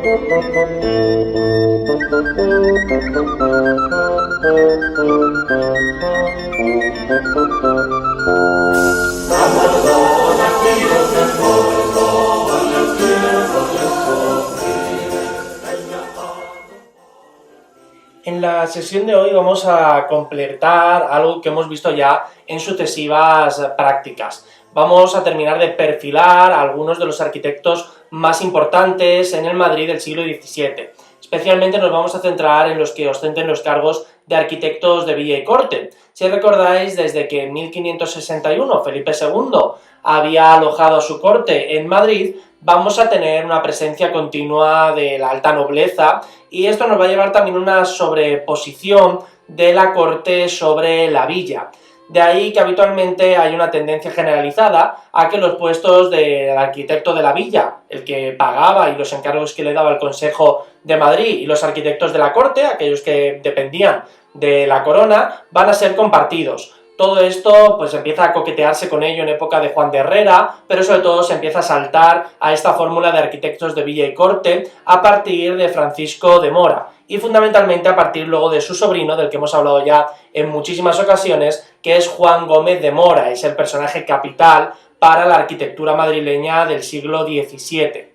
En la sesión de hoy vamos a completar algo que hemos visto ya en sucesivas prácticas. Vamos a terminar de perfilar a algunos de los arquitectos más importantes en el Madrid del siglo XVII. Especialmente nos vamos a centrar en los que ostenten los cargos de arquitectos de villa y corte. Si recordáis, desde que en 1561 Felipe II había alojado a su corte en Madrid, vamos a tener una presencia continua de la alta nobleza, y esto nos va a llevar también a una sobreposición de la corte sobre la villa. De ahí que habitualmente hay una tendencia generalizada a que los puestos del arquitecto de la villa, el que pagaba y los encargos que le daba el Consejo de Madrid, y los arquitectos de la corte, aquellos que dependían de la corona, van a ser compartidos. Todo esto pues empieza a coquetearse con ello en época de Juan de Herrera, pero sobre todo se empieza a saltar a esta fórmula de arquitectos de villa y corte a partir de Francisco de Mora, y fundamentalmente a partir luego de su sobrino, del que hemos hablado ya en muchísimas ocasiones, que es Juan Gómez de Mora. Es el personaje capital para la arquitectura madrileña del siglo XVII.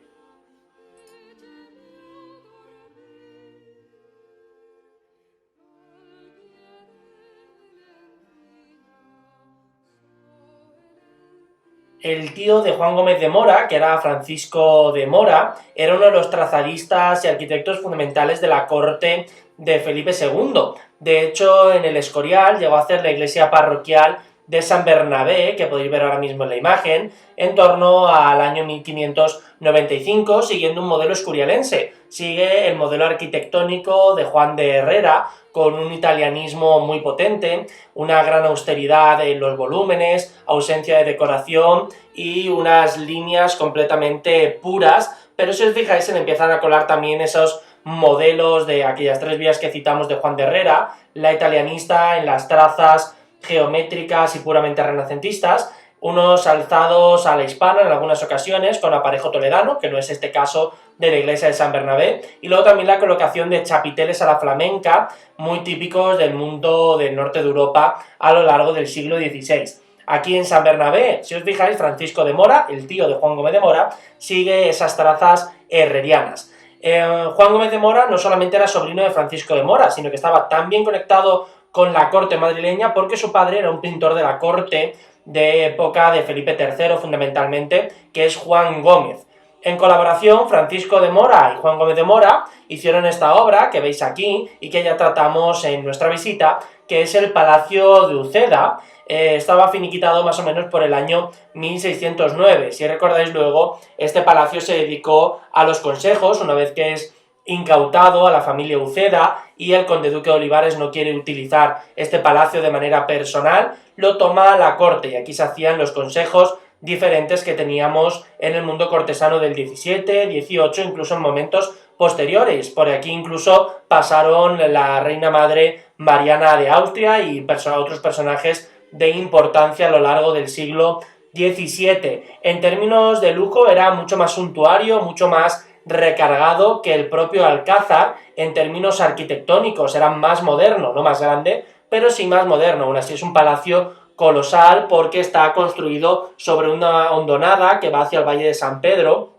El tío de Juan Gómez de Mora, que era Francisco de Mora, era uno de los trazadistas y arquitectos fundamentales de la corte de Felipe II. De hecho, en el Escorial llegó a hacer la iglesia parroquial de San Bernabé, que podéis ver ahora mismo en la imagen, en torno al año 1595, siguiendo un modelo escurialense. Sigue el modelo arquitectónico de Juan de Herrera, con un italianismo muy potente, una gran austeridad en los volúmenes, ausencia de decoración y unas líneas completamente puras, pero si os fijáis se le empiezan a colar también esos modelos de aquellas tres vías que citamos de Juan de Herrera, la italianista en las trazas geométricas y puramente renacentistas, unos alzados a la hispana en algunas ocasiones con aparejo toledano, que no es este caso de la iglesia de San Bernabé, y luego también la colocación de chapiteles a la flamenca, muy típicos del mundo del norte de Europa a lo largo del siglo XVI. Aquí en San Bernabé, si os fijáis, Francisco de Mora, el tío de Juan Gómez de Mora, sigue esas trazas herrerianas. Juan Gómez de Mora no solamente era sobrino de Francisco de Mora, sino que estaba tan bien conectado con la corte madrileña porque su padre era un pintor de la corte de época de Felipe III, fundamentalmente, que es Juan Gómez. En colaboración, Francisco de Mora y Juan Gómez de Mora hicieron esta obra que veis aquí y que ya tratamos en nuestra visita, que es el Palacio de Uceda. Estaba finiquitado más o menos por el año 1609. Si recordáis, luego este palacio se dedicó a los consejos, una vez que es incautado a la familia Uceda y el conde duque de Olivares no quiere utilizar este palacio de manera personal, lo toma la corte, y aquí se hacían los consejos diferentes que teníamos en el mundo cortesano del XVII, XVIII, incluso en momentos posteriores. Por aquí incluso pasaron la reina madre Mariana de Austria y otros personajes de importancia a lo largo del siglo XVII. En términos de lujo era mucho más suntuario, mucho más recargado que el propio Alcázar. En términos arquitectónicos era más moderno, no más grande, pero sí más moderno. Aún así es un palacio colosal porque está construido sobre una hondonada que va hacia el Valle de San Pedro,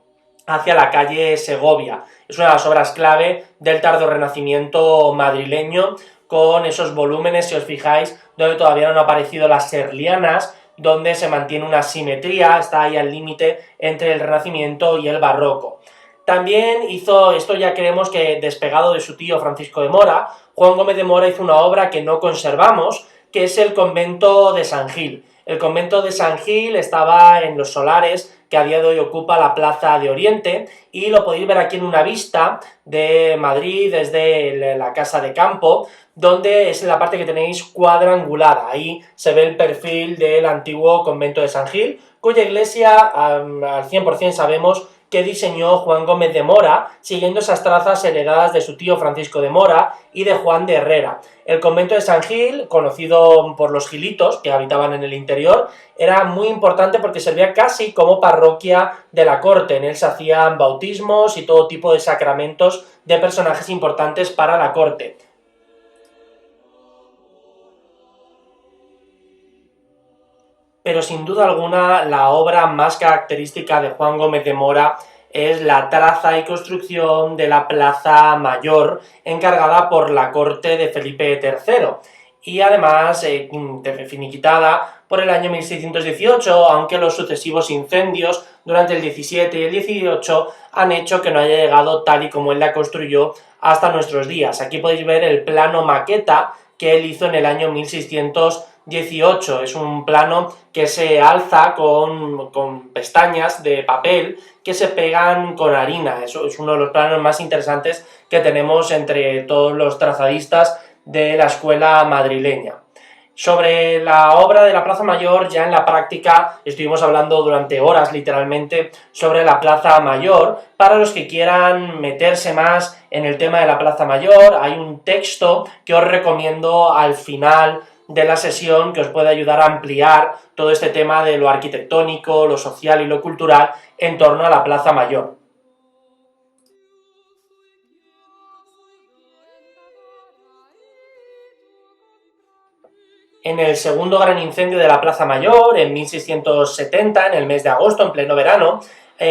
hacia la calle Segovia. Es una de las obras clave del tardo renacimiento madrileño, con esos volúmenes, si os fijáis, donde todavía no han aparecido las serlianas, donde se mantiene una simetría, está ahí al límite entre el Renacimiento y el Barroco. También hizo, esto ya creemos que despegado de su tío Francisco de Mora, Juan Gómez de Mora hizo una obra que no conservamos, que es el convento de San Gil. El convento de San Gil estaba en los solares que a día de hoy ocupa la Plaza de Oriente, y lo podéis ver aquí en una vista de Madrid desde la Casa de Campo, donde es la parte que tenéis cuadrangulada. Ahí se ve el perfil del antiguo convento de San Gil, cuya iglesia al 100% sabemos que diseñó Juan Gómez de Mora, siguiendo esas trazas heredadas de su tío Francisco de Mora y de Juan de Herrera. El convento de San Gil, conocido por los gilitos que habitaban en el interior, era muy importante porque servía casi como parroquia de la corte. En él se hacían bautismos y todo tipo de sacramentos de personajes importantes para la corte. Pero sin duda alguna la obra más característica de Juan Gómez de Mora es la traza y construcción de la Plaza Mayor, encargada por la corte de Felipe III, y además finiquitada por el año 1618, aunque los sucesivos incendios durante el 17 y el 18 han hecho que no haya llegado tal y como él la construyó hasta nuestros días. Aquí podéis ver el plano maqueta que él hizo en el año 1618. Es un plano que se alza con pestañas de papel que se pegan con harina. Eso es uno de los planos más interesantes que tenemos entre todos los trazadistas de la escuela madrileña. Sobre la obra de la Plaza Mayor, ya en la práctica estuvimos hablando durante horas literalmente sobre la Plaza Mayor. Para los que quieran meterse más en el tema de la Plaza Mayor, hay un texto que os recomiendo al final de la sesión que os puede ayudar a ampliar todo este tema de lo arquitectónico, lo social y lo cultural en torno a la Plaza Mayor. En el segundo gran incendio de la Plaza Mayor, en 1670, en el mes de agosto, en pleno verano,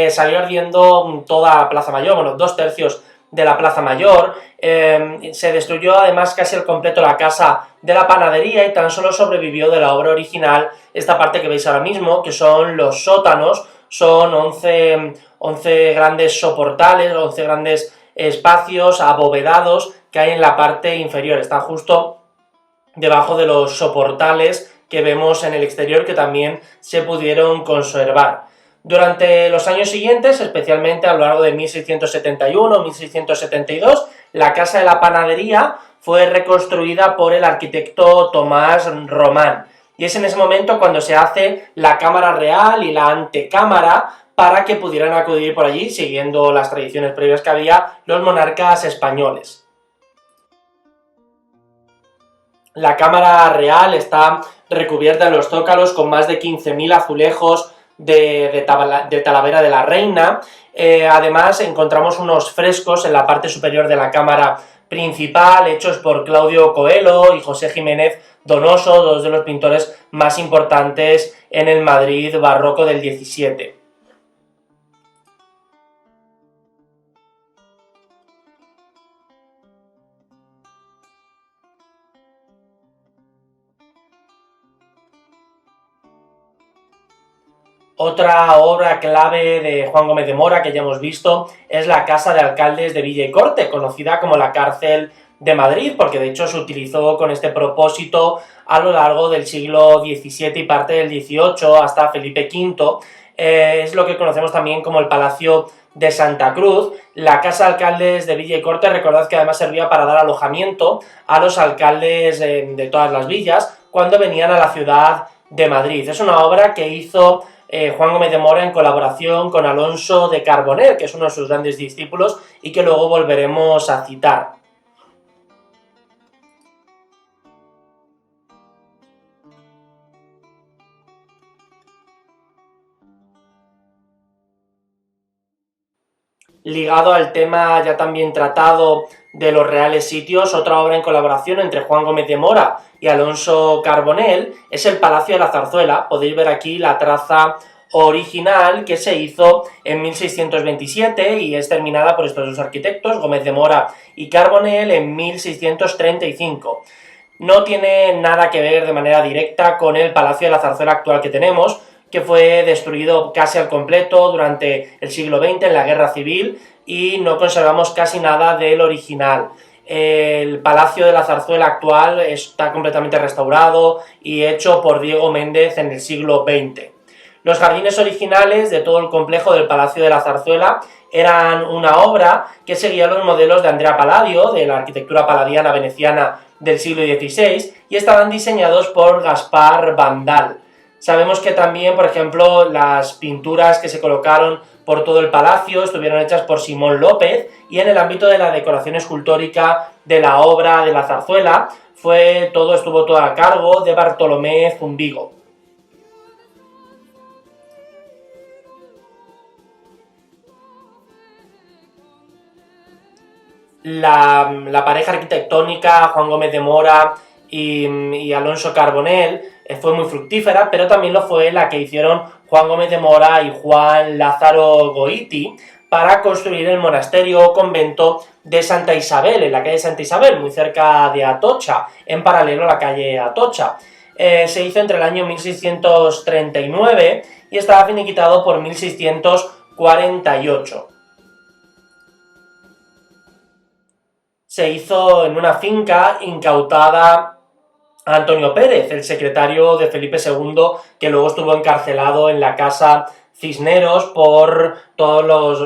salió ardiendo toda Plaza Mayor, bueno, 2/3 de la Plaza Mayor. Se destruyó además casi al completo la casa de la panadería y tan solo sobrevivió de la obra original esta parte que veis ahora mismo, que son los sótanos. Son 11 grandes soportales, 11 grandes espacios abovedados que hay en la parte inferior. Están justo debajo de los soportales que vemos en el exterior, que también se pudieron conservar. Durante los años siguientes, especialmente a lo largo de 1671-1672, la Casa de la Panadería fue reconstruida por el arquitecto Tomás Román. Y es en ese momento cuando se hace la Cámara Real y la Antecámara para que pudieran acudir por allí, siguiendo las tradiciones previas que había, los monarcas españoles. La Cámara Real está recubierta en los zócalos con más de 15.000 azulejos de Talavera de la Reina. Además encontramos unos frescos en la parte superior de la cámara principal hechos por Claudio Coelho y José Jiménez Donoso, dos de los pintores más importantes en el Madrid barroco del 17. Otra obra clave de Juan Gómez de Mora que ya hemos visto es la Casa de Alcaldes de Villa y Corte, conocida como la Cárcel de Madrid, porque de hecho se utilizó con este propósito a lo largo del siglo XVII y parte del XVIII hasta Felipe V. Es lo que conocemos también como el Palacio de Santa Cruz. La Casa de Alcaldes de Villa y Corte, recordad que además servía para dar alojamiento a los alcaldes de todas las villas cuando venían a la ciudad de Madrid. Es una obra que hizo Juan Gómez de Mora en colaboración con Alonso de Carbonell, que es uno de sus grandes discípulos y que luego volveremos a citar. Ligado al tema ya también tratado de los reales sitios, otra obra en colaboración entre Juan Gómez de Mora y Alonso Carbonell es el Palacio de la Zarzuela. Podéis ver aquí la traza original que se hizo en 1627 y es terminada por estos dos arquitectos, Gómez de Mora y Carbonell, en 1635. No tiene nada que ver de manera directa con el Palacio de la Zarzuela actual que tenemos, que fue destruido casi al completo durante el siglo XX en la Guerra Civil y no conservamos casi nada del original. El Palacio de la Zarzuela actual está completamente restaurado y hecho por Diego Méndez en el siglo XX. Los jardines originales de todo el complejo del Palacio de la Zarzuela eran una obra que seguía los modelos de Andrea Palladio, de la arquitectura palladiana veneciana del siglo XVI, y estaban diseñados por Gaspar Vandal. Sabemos que también, por ejemplo, las pinturas que se colocaron por todo el palacio estuvieron hechas por Simón López, y en el ámbito de la decoración escultórica de la obra de la zarzuela estuvo todo a cargo de Bartolomé Zumbigo. La pareja arquitectónica Juan Gómez de Mora y Alonso Carbonell fue muy fructífera, pero también lo fue la que hicieron Juan Gómez de Mora y Juan Lázaro Goiti para construir el monasterio o convento de Santa Isabel, en la calle Santa Isabel, muy cerca de Atocha, en paralelo a la calle Atocha. Se hizo entre el año 1639 y estaba finiquitado por 1648. Se hizo en una finca incautada a Antonio Pérez, el secretario de Felipe II, que luego estuvo encarcelado en la casa Cisneros por todos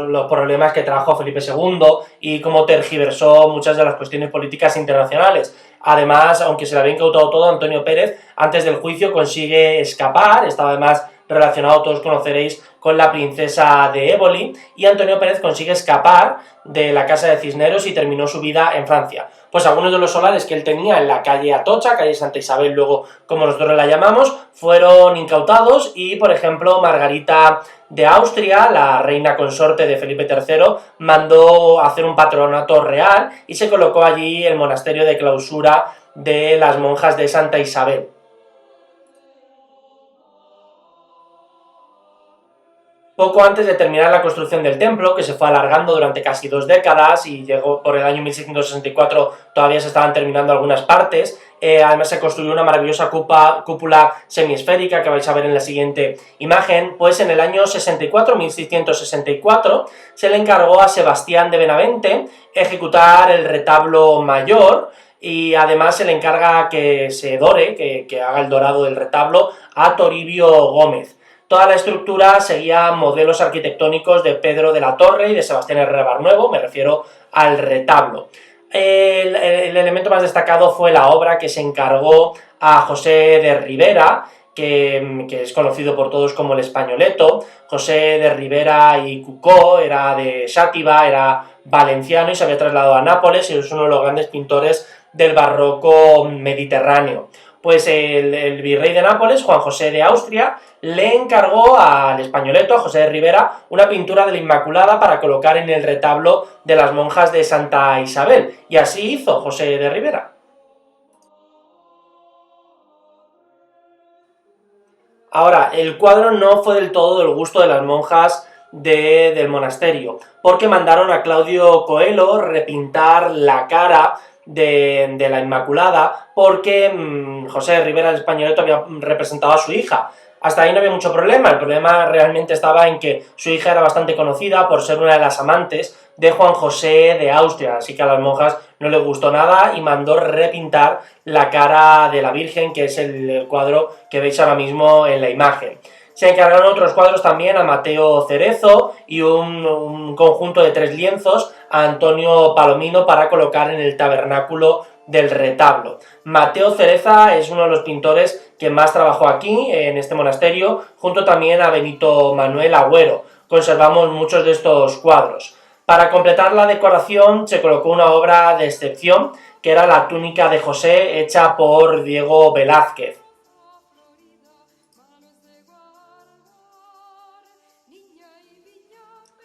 los problemas que trajo Felipe II y cómo tergiversó muchas de las cuestiones políticas internacionales. Además, aunque se le había incautado todo, Antonio Pérez, antes del juicio, consigue escapar. Estaba además relacionado, todos conoceréis, con la princesa de Éboli, y Antonio Pérez consigue escapar de la casa de Cisneros y terminó su vida en Francia. Pues algunos de los solares que él tenía en la calle Atocha, calle Santa Isabel, luego como nosotros la llamamos, fueron incautados, y por ejemplo Margarita de Austria, la reina consorte de Felipe III, mandó hacer un patronato real y se colocó allí el monasterio de clausura de las monjas de Santa Isabel. Poco antes de terminar la construcción del templo, que se fue alargando durante casi 2 décadas y llegó por el año 1664, todavía se estaban terminando algunas partes, además se construyó una maravillosa cúpula semiesférica que vais a ver en la siguiente imagen. Pues en el año 1664, se le encargó a Sebastián de Benavente ejecutar el retablo mayor, y además se le encarga que se dore, que haga el dorado del retablo, a Toribio Gómez. Toda la estructura seguía modelos arquitectónicos de Pedro de la Torre y de Sebastián Herrera Barnuevo, me refiero al retablo. El elemento más destacado fue la obra que se encargó a José de Ribera, que es conocido por todos como el Españoleto. José de Ribera y Cucó era de Xàtiva, era valenciano y se había trasladado a Nápoles, y es uno de los grandes pintores del barroco mediterráneo. Pues el virrey de Nápoles, Juan José de Austria, le encargó al españoleto, a José de Ribera, una pintura de la Inmaculada para colocar en el retablo de las monjas de Santa Isabel, y así hizo José de Ribera. Ahora, el cuadro no fue del todo del gusto de las monjas del monasterio, porque mandaron a Claudio Coelho repintar la cara de la Inmaculada, porque José de Ribera, el españoleto, había representado a su hija. Hasta ahí no había mucho problema. El problema realmente estaba en que su hija era bastante conocida por ser una de las amantes de Juan José de Austria, así que a las monjas no les gustó nada y mandó repintar la cara de la Virgen, que es el cuadro que veis ahora mismo en la imagen. Se encargaron otros cuadros también a Mateo Cerezo y un conjunto de 3 lienzos a Antonio Palomino para colocar en el tabernáculo del retablo. Mateo Cereza es uno de los pintores que más trabajó aquí, en este monasterio, junto también a Benito Manuel Agüero. Conservamos muchos de estos cuadros. Para completar la decoración se colocó una obra de excepción, que era la túnica de José, hecha por Diego Velázquez.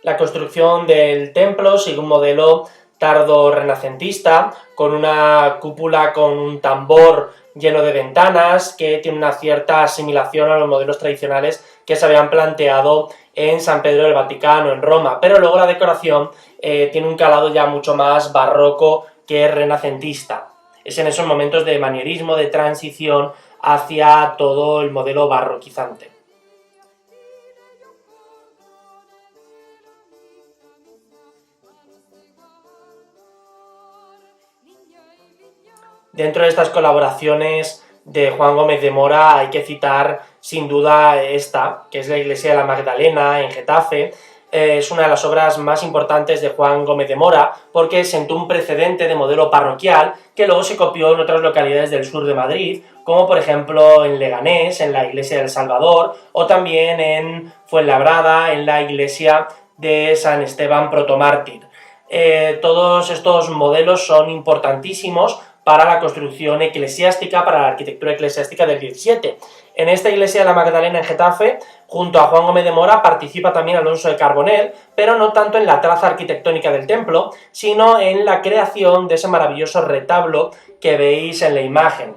La construcción del templo sigue un modelo tardo-renacentista, con una cúpula con un tambor lleno de ventanas, que tiene una cierta asimilación a los modelos tradicionales que se habían planteado en San Pedro del Vaticano, en Roma, pero luego la decoración tiene un calado ya mucho más barroco que renacentista. Es en esos momentos de manierismo, de transición hacia todo el modelo barroquizante. Dentro de estas colaboraciones de Juan Gómez de Mora hay que citar sin duda esta, que es la iglesia de la Magdalena en Getafe. Es una de las obras más importantes de Juan Gómez de Mora, porque sentó un precedente de modelo parroquial que luego se copió en otras localidades del sur de Madrid, como por ejemplo en Leganés, en la iglesia del Salvador, o también en Fuenlabrada, en la iglesia de San Esteban Protomártir. Todos estos modelos son importantísimos para la construcción eclesiástica, para la arquitectura eclesiástica del 17. En esta iglesia de la Magdalena en Getafe, junto a Juan Gómez de Mora, participa también Alonso de Carbonell, pero no tanto en la traza arquitectónica del templo, sino en la creación de ese maravilloso retablo que veis en la imagen.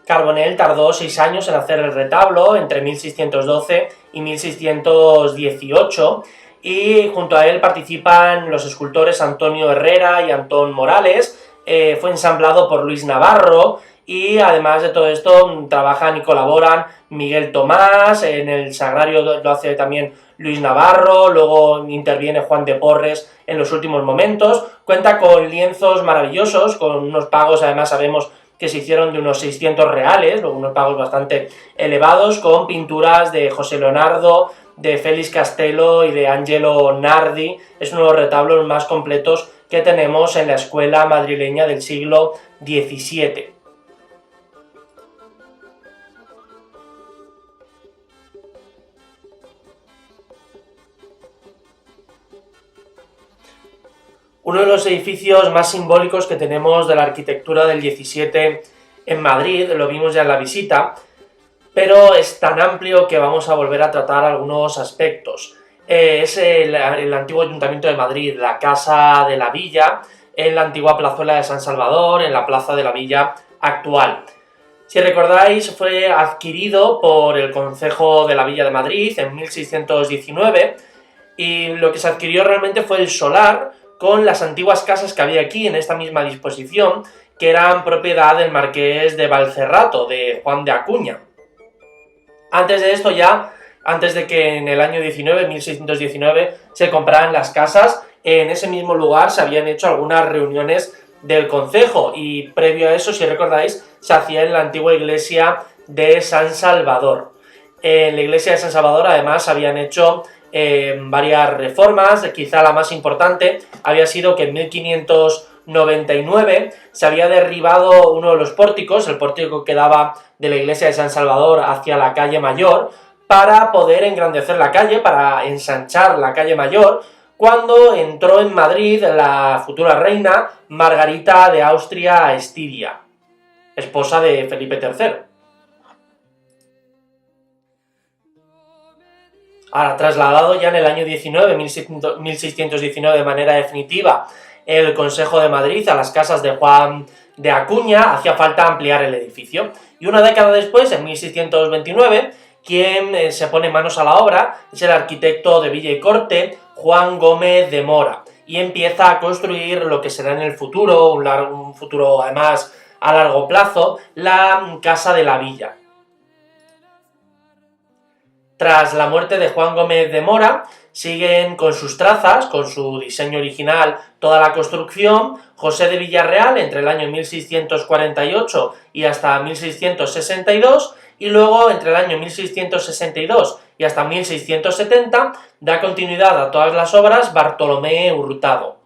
Carbonell tardó 6 años en hacer el retablo, entre 1612 y 1618, y junto a él participan los escultores Antonio Herrera y Antón Morales. Fue ensamblado por Luis Navarro, y además de todo esto trabajan y colaboran Miguel Tomás, en el sagrario lo hace también Luis Navarro, luego interviene Juan de Porres en los últimos momentos. Cuenta con lienzos maravillosos, con unos pagos, además sabemos que se hicieron de unos 600 reales, unos pagos bastante elevados, con pinturas de José Leonardo, de Félix Castelo y de Angelo Nardi. Es uno de los retablos más completos que tenemos en la escuela madrileña del siglo XVII. Uno de los edificios más simbólicos que tenemos de la arquitectura del 17 en Madrid, lo vimos ya en la visita, pero es tan amplio que vamos a volver a tratar algunos aspectos. Es el antiguo Ayuntamiento de Madrid, la Casa de la Villa, en la antigua plazuela de San Salvador, en la Plaza de la Villa actual. Si recordáis, fue adquirido por el Concejo de la Villa de Madrid en 1619, y lo que se adquirió realmente fue el solar, con las antiguas casas que había aquí en esta misma disposición, que eran propiedad del marqués de Valcerrato, de Juan de Acuña. Antes de esto antes de que en el año 1619, se compraran las casas, en ese mismo lugar se habían hecho algunas reuniones del concejo, y previo a eso, si recordáis, se hacía en la antigua iglesia de San Salvador. En la iglesia de San Salvador, además, habían hecho varias reformas. Quizá la más importante había sido que en 1599 se había derribado uno de los pórticos, el pórtico que daba de la iglesia de San Salvador hacia la calle Mayor, para poder engrandecer la calle, para ensanchar la calle Mayor, cuando entró en Madrid la futura reina Margarita de Austria-Estiria, esposa de Felipe III. Ahora, trasladado ya en el año 1619 de manera definitiva el Consejo de Madrid a las casas de Juan de Acuña, hacía falta ampliar el edificio. Y una década después, en 1629, quien se pone manos a la obra es el arquitecto de Villa y Corte, Juan Gómez de Mora, y empieza a construir lo que será en el futuro, un futuro además a largo plazo, la Casa de la Villa. Tras la muerte de Juan Gómez de Mora, siguen con sus trazas, con su diseño original, toda la construcción, José de Villarreal entre el año 1648 y hasta 1662, y luego entre el año 1662 y hasta 1670 da continuidad a todas las obras Bartolomé Hurtado.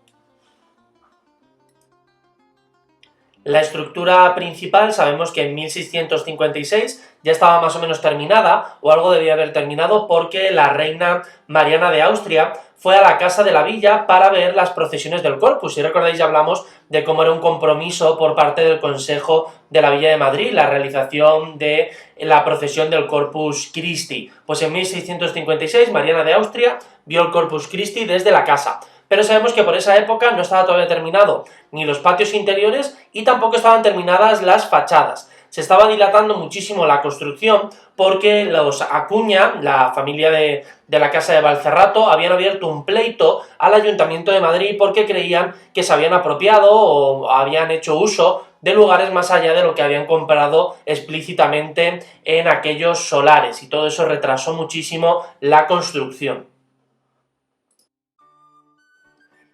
La estructura principal sabemos que en 1656 ya estaba más o menos terminada, o algo debía haber terminado, porque la reina Mariana de Austria fue a la Casa de la Villa para ver las procesiones del Corpus. Si recordáis, ya hablamos de cómo era un compromiso por parte del Consejo de la Villa de Madrid la realización de la procesión del Corpus Christi. Pues en 1656 Mariana de Austria vio el Corpus Christi desde la casa. Pero sabemos que por esa época no estaba todavía terminado ni los patios interiores y tampoco estaban terminadas las fachadas. Se estaba dilatando muchísimo la construcción porque los Acuña, la familia de la Casa de Valcerrato, habían abierto un pleito al Ayuntamiento de Madrid porque creían que se habían apropiado o habían hecho uso de lugares más allá de lo que habían comprado explícitamente en aquellos solares, y todo eso retrasó muchísimo la construcción.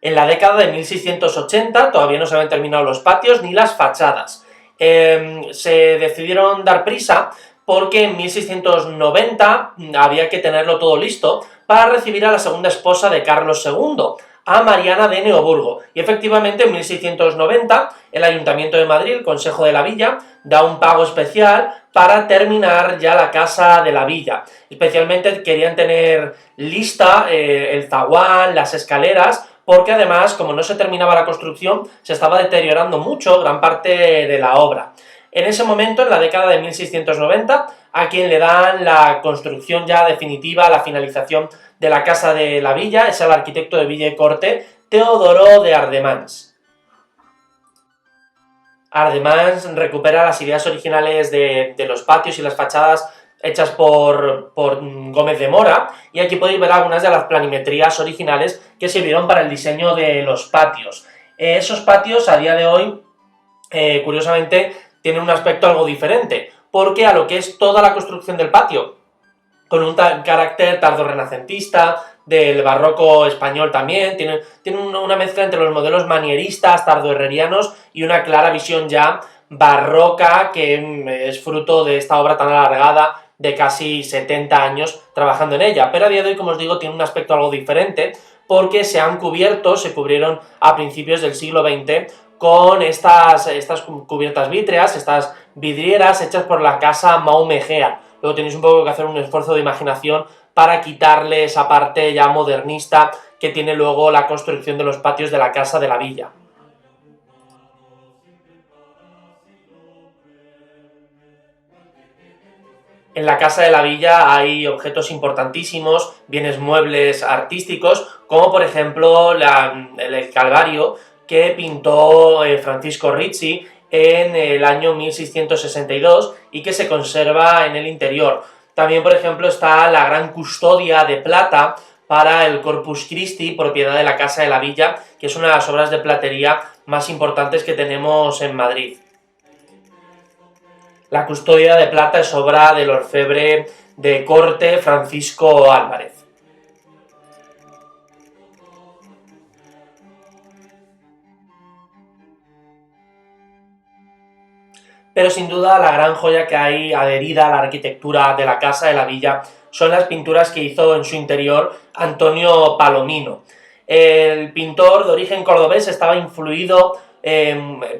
En la década de 1680 todavía no se habían terminado los patios ni las fachadas. Se decidieron dar prisa porque en 1690 había que tenerlo todo listo para recibir a la segunda esposa de Carlos II, a Mariana de Neoburgo. Y efectivamente en 1690 el Ayuntamiento de Madrid, el Consejo de la Villa, da un pago especial para terminar ya la casa de la villa. Especialmente querían tener lista el zaguán, las escaleras, porque además, como no se terminaba la construcción, se estaba deteriorando mucho gran parte de la obra. En ese momento, en la década de 1690, a quien le dan la construcción ya definitiva, la finalización de la casa de la villa, es el arquitecto de Villa y Corte, Teodoro de Ardemans. Ardemans recupera las ideas originales de los patios y las fachadas hechas por Gómez de Mora, y aquí podéis ver algunas de las planimetrías originales que sirvieron para el diseño de los patios. Esos patios a día de hoy, curiosamente, tienen un aspecto algo diferente, porque a lo que es toda la construcción del patio, con un carácter tardo-renacentista, del barroco español también, tiene una mezcla entre los modelos manieristas, tardoherrerianos y una clara visión ya barroca, que es fruto de esta obra tan alargada de casi 70 años trabajando en ella. Pero a día de hoy, como os digo, tiene un aspecto algo diferente, porque se cubrieron a principios del siglo XX con estas cubiertas vítreas, estas vidrieras hechas por la casa Maumegea. Luego tenéis un poco que hacer un esfuerzo de imaginación para quitarle esa parte ya modernista que tiene luego la construcción de los patios de la casa de la villa. En la casa de la villa hay objetos importantísimos, bienes muebles artísticos, como por ejemplo el Calvario que pintó Francisco Ricci en el año 1662 y que se conserva en el interior. También, por ejemplo, está la gran custodia de plata para el Corpus Christi, propiedad de la Casa de la Villa, que es una de las obras de platería más importantes que tenemos en Madrid. La custodia de plata es obra del orfebre de corte Francisco Álvarez. Pero sin duda la gran joya que hay adherida a la arquitectura de la casa de la villa son las pinturas que hizo en su interior Antonio Palomino. El pintor de origen cordobés estaba influido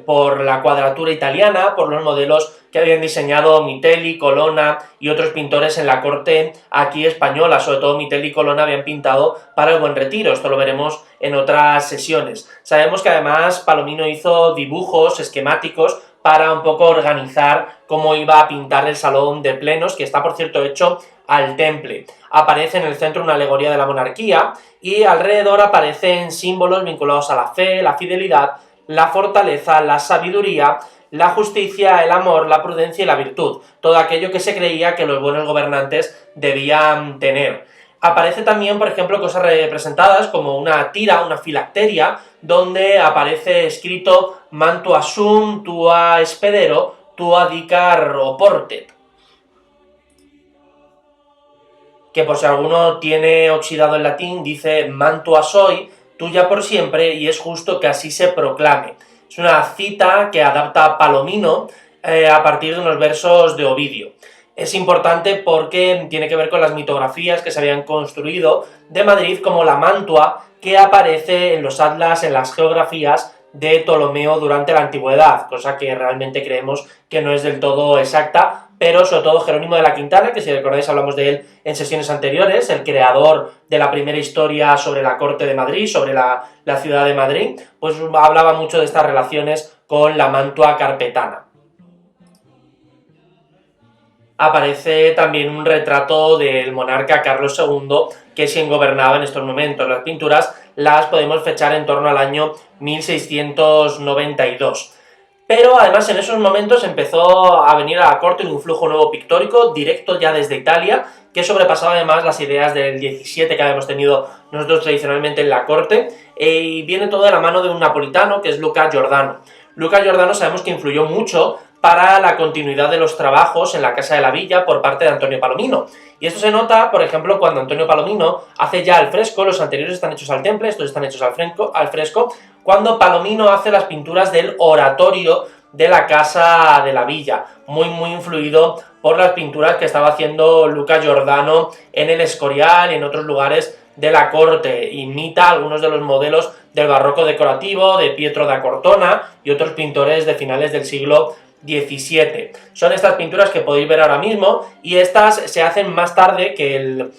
por la cuadratura italiana, por los modelos que habían diseñado Mitelli, Colonna y otros pintores en la corte aquí española. Sobre todo Mitelli y Colonna habían pintado para el Buen Retiro, esto lo veremos en otras sesiones. Sabemos que además Palomino hizo dibujos esquemáticos para un poco organizar cómo iba a pintar el salón de plenos, que está por cierto hecho al temple. Aparece en el centro una alegoría de la monarquía y alrededor aparecen símbolos vinculados a la fe, la fidelidad, la fortaleza, la sabiduría, la justicia, el amor, la prudencia y la virtud, todo aquello que se creía que los buenos gobernantes debían tener. Aparece también, por ejemplo, cosas representadas como una tira, una filacteria, donde aparece escrito mantua sum tua spedero, tua dicar oportet. Que por si alguno tiene oxidado el latín, dice mantua soi, tuya por siempre, y es justo que así se proclame. Es una cita que adapta Palomino a partir de unos versos de Ovidio. Es importante porque tiene que ver con las mitografías que se habían construido de Madrid, como la mantua que aparece en los atlas, en las geografías de Ptolomeo durante la antigüedad, cosa que realmente creemos que no es del todo exacta, pero sobre todo Jerónimo de la Quintana, que si recordáis hablamos de él en sesiones anteriores, el creador de la primera historia sobre la corte de Madrid, sobre la ciudad de Madrid, pues hablaba mucho de estas relaciones con la mantua carpetana. Aparece también un retrato del monarca Carlos II, que es quien gobernaba en estos momentos. Las pinturas las podemos fechar en torno al año 1692. Pero además en esos momentos empezó a venir a la corte un flujo nuevo pictórico, directo ya desde Italia, que sobrepasaba además las ideas del 17 que habíamos tenido nosotros tradicionalmente en la corte, y viene todo de la mano de un napolitano, que es Luca Giordano. Luca Giordano sabemos que influyó mucho para la continuidad de los trabajos en la Casa de la Villa por parte de Antonio Palomino. Y esto se nota, por ejemplo, cuando Antonio Palomino hace ya al fresco, los anteriores están hechos al temple, estos están hechos al fresco, cuando Palomino hace las pinturas del oratorio de la Casa de la Villa, muy influido por las pinturas que estaba haciendo Luca Giordano en el Escorial y en otros lugares de la corte. Imita algunos de los modelos del barroco decorativo de Pietro da Cortona y otros pintores de finales del siglo XVII. Son estas pinturas que podéis ver ahora mismo, y estas se hacen más tarde que el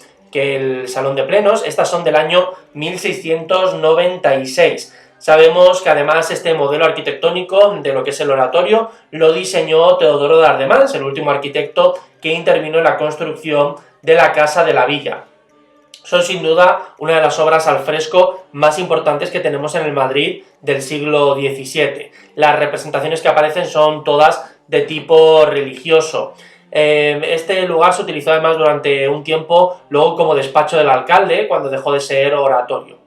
Salón de Plenos. Estas son del año 1696. Sabemos que además este modelo arquitectónico de lo que es el oratorio lo diseñó Teodoro de Ardemans, el último arquitecto que intervino en la construcción de la Casa de la Villa. Son sin duda una de las obras al fresco más importantes que tenemos en el Madrid del siglo XVII. Las representaciones que aparecen son todas de tipo religioso. Este lugar se utilizó además durante un tiempo luego como despacho del alcalde, cuando dejó de ser oratorio.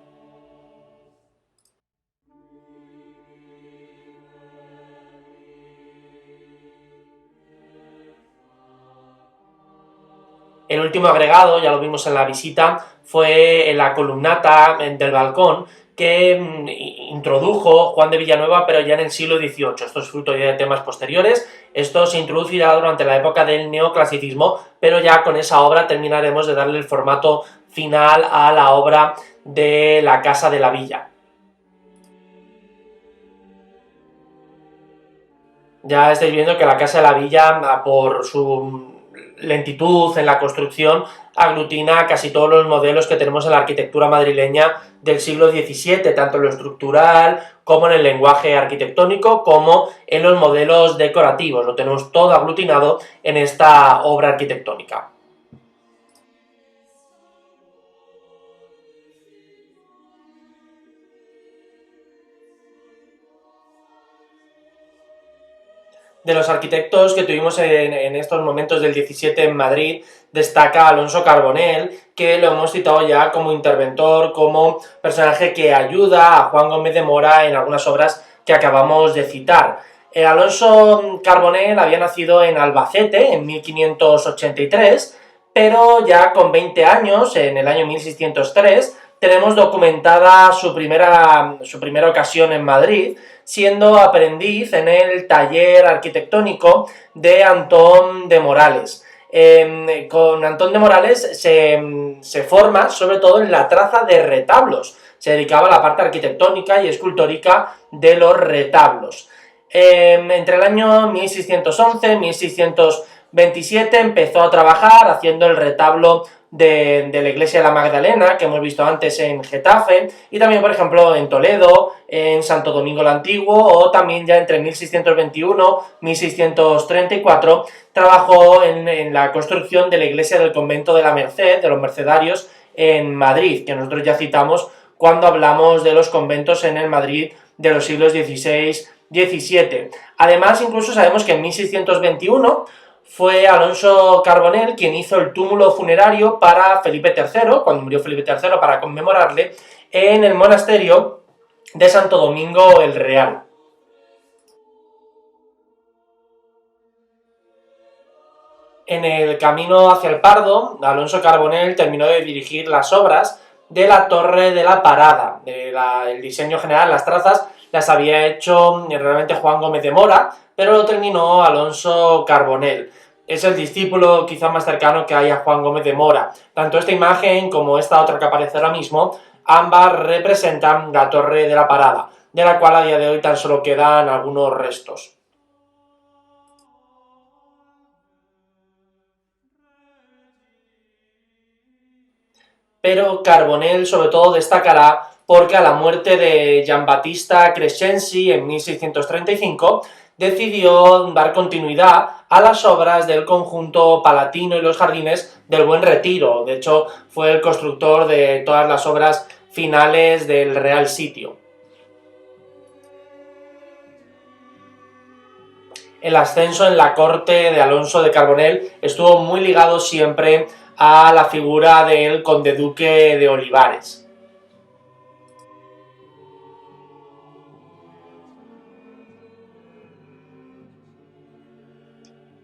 El último agregado, ya lo vimos en la visita, fue la columnata del balcón que introdujo Juan de Villanueva, pero ya en el siglo XVIII. Esto es fruto ya de temas posteriores. Esto se introducirá durante la época del neoclasicismo, pero ya con esa obra terminaremos de darle el formato final a la obra de la Casa de la Villa. Ya estáis viendo que la Casa de la Villa, por su lentitud en la construcción, aglutina casi todos los modelos que tenemos en la arquitectura madrileña del siglo XVII, tanto en lo estructural como en el lenguaje arquitectónico, como en los modelos decorativos. Lo tenemos todo aglutinado en esta obra arquitectónica. De los arquitectos que tuvimos en estos momentos del 17 en Madrid, destaca Alonso Carbonell, que lo hemos citado ya como interventor, como personaje que ayuda a Juan Gómez de Mora en algunas obras que acabamos de citar. Alonso Carbonell había nacido en Albacete en 1583, pero ya con 20 años, en el año 1603, tenemos documentada su primera ocasión en Madrid, siendo aprendiz en el taller arquitectónico de Antón de Morales. Con Antón de Morales se forma sobre todo en la traza de retablos, se dedicaba a la parte arquitectónica y escultórica de los retablos. Entre el año 1611 y 1627 empezó a trabajar haciendo el retablo de la iglesia de la Magdalena, que hemos visto antes en Getafe, y también, por ejemplo, en Toledo, en Santo Domingo el Antiguo, o también ya entre 1621 y 1634 trabajó en la construcción de la iglesia del convento de la Merced, de los Mercedarios, en Madrid, que nosotros ya citamos cuando hablamos de los conventos en el Madrid de los siglos XVI-XVII. Además, incluso sabemos que en 1621 fue Alonso Carbonell quien hizo el túmulo funerario para Felipe III, cuando murió Felipe III, para conmemorarle, en el monasterio de Santo Domingo el Real. En el camino hacia el Pardo, Alonso Carbonell terminó de dirigir las obras de la Torre de la Parada. El diseño general, las trazas, las había hecho realmente Juan Gómez de Mora, pero lo terminó Alonso Carbonell. Es el discípulo quizá más cercano que hay a Juan Gómez de Mora. Tanto esta imagen como esta otra que aparece ahora mismo, ambas representan la Torre de la Parada, de la cual a día de hoy tan solo quedan algunos restos. Pero Carbonell sobre todo destacará porque a la muerte de Giambattista Crescenzi en 1635 decidió dar continuidad a las obras del conjunto palatino y los jardines del Buen Retiro. De hecho, fue el constructor de todas las obras finales del Real Sitio. El ascenso en la corte de Alonso de Carbonell estuvo muy ligado siempre a la figura del conde duque de Olivares.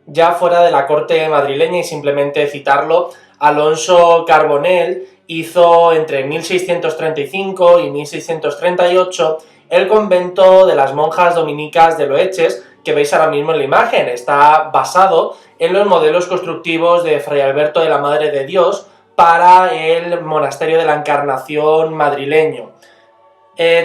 Ya fuera de la corte madrileña, y simplemente citarlo, Alonso Carbonell hizo entre 1635 y 1638 el convento de las monjas dominicas de Loeches, que veis ahora mismo en la imagen. Está basado en los modelos constructivos de Fray Alberto de la Madre de Dios, para el monasterio de la Encarnación madrileño.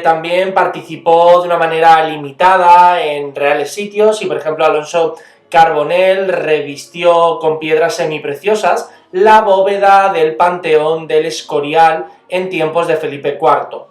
También participó de una manera limitada en reales sitios y, por ejemplo, Alonso Carbonell revistió con piedras semipreciosas la bóveda del Panteón del Escorial en tiempos de Felipe IV.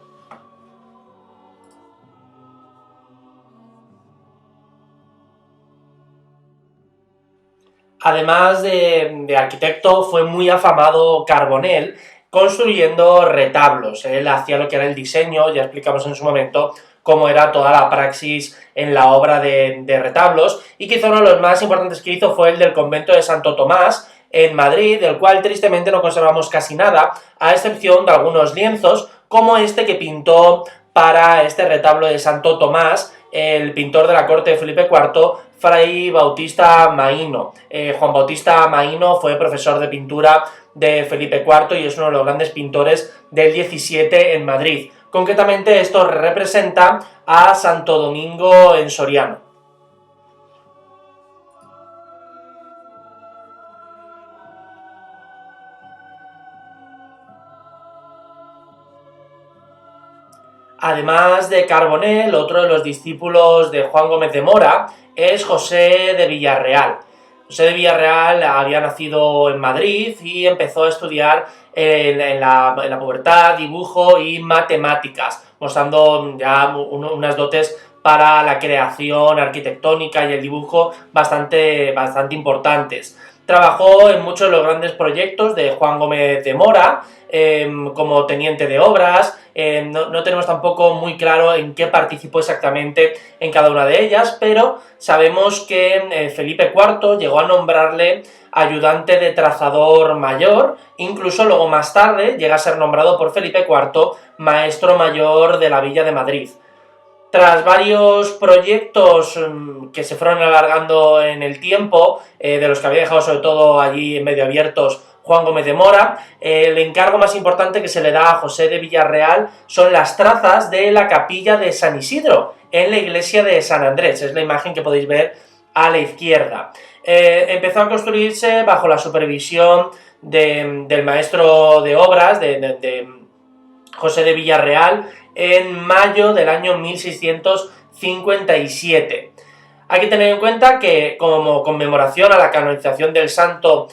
Además de arquitecto, fue muy afamado Carbonell construyendo retablos. Él hacía lo que era el diseño, ya explicamos en su momento cómo era toda la praxis en la obra de retablos, y quizá uno de los más importantes que hizo fue el del convento de Santo Tomás en Madrid, del cual tristemente no conservamos casi nada, a excepción de algunos lienzos, como este que pintó para este retablo de Santo Tomás el pintor de la corte de Felipe IV, Fray Bautista Maíno. Juan Bautista Maíno fue profesor de pintura de Felipe IV y es uno de los grandes pintores del 17 en Madrid. Concretamente, esto representa a Santo Domingo en Soriano. Además de Carbonell, otro de los discípulos de Juan Gómez de Mora es José de Villarreal. José de Villarreal había nacido en Madrid y empezó a estudiar en la pubertad dibujo y matemáticas, mostrando ya unas dotes para la creación arquitectónica y el dibujo bastante importantes. Trabajó en muchos de los grandes proyectos de Juan Gómez de Mora, como teniente de obras. No tenemos tampoco muy claro en qué participó exactamente en cada una de ellas, pero sabemos que Felipe IV llegó a nombrarle ayudante de trazador mayor, incluso luego más tarde llega a ser nombrado por Felipe IV maestro mayor de la Villa de Madrid. Tras varios proyectos que se fueron alargando en el tiempo, de los que había dejado sobre todo allí medio abiertos Juan Gómez de Mora, el encargo más importante que se le da a José de Villarreal son las trazas de la capilla de San Isidro, en la iglesia de San Andrés. Es la imagen que podéis ver a la izquierda. Empezó a construirse bajo la supervisión del maestro de obras, de José de Villarreal, en mayo del año 1657. Hay que tener en cuenta que, como conmemoración a la canonización del santo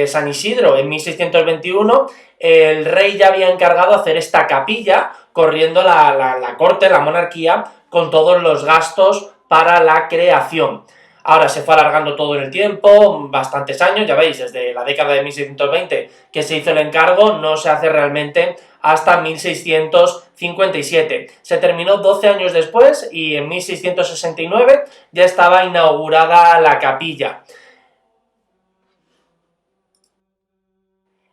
San Isidro en 1621, el rey ya había encargado hacer esta capilla, corriendo la corte, la monarquía, con todos los gastos para la creación. Ahora se fue alargando todo en el tiempo, bastantes años, ya veis, desde la década de 1620 que se hizo el encargo, no se hace realmente hasta 1657. Se terminó 12 años después y en 1669 ya estaba inaugurada la capilla.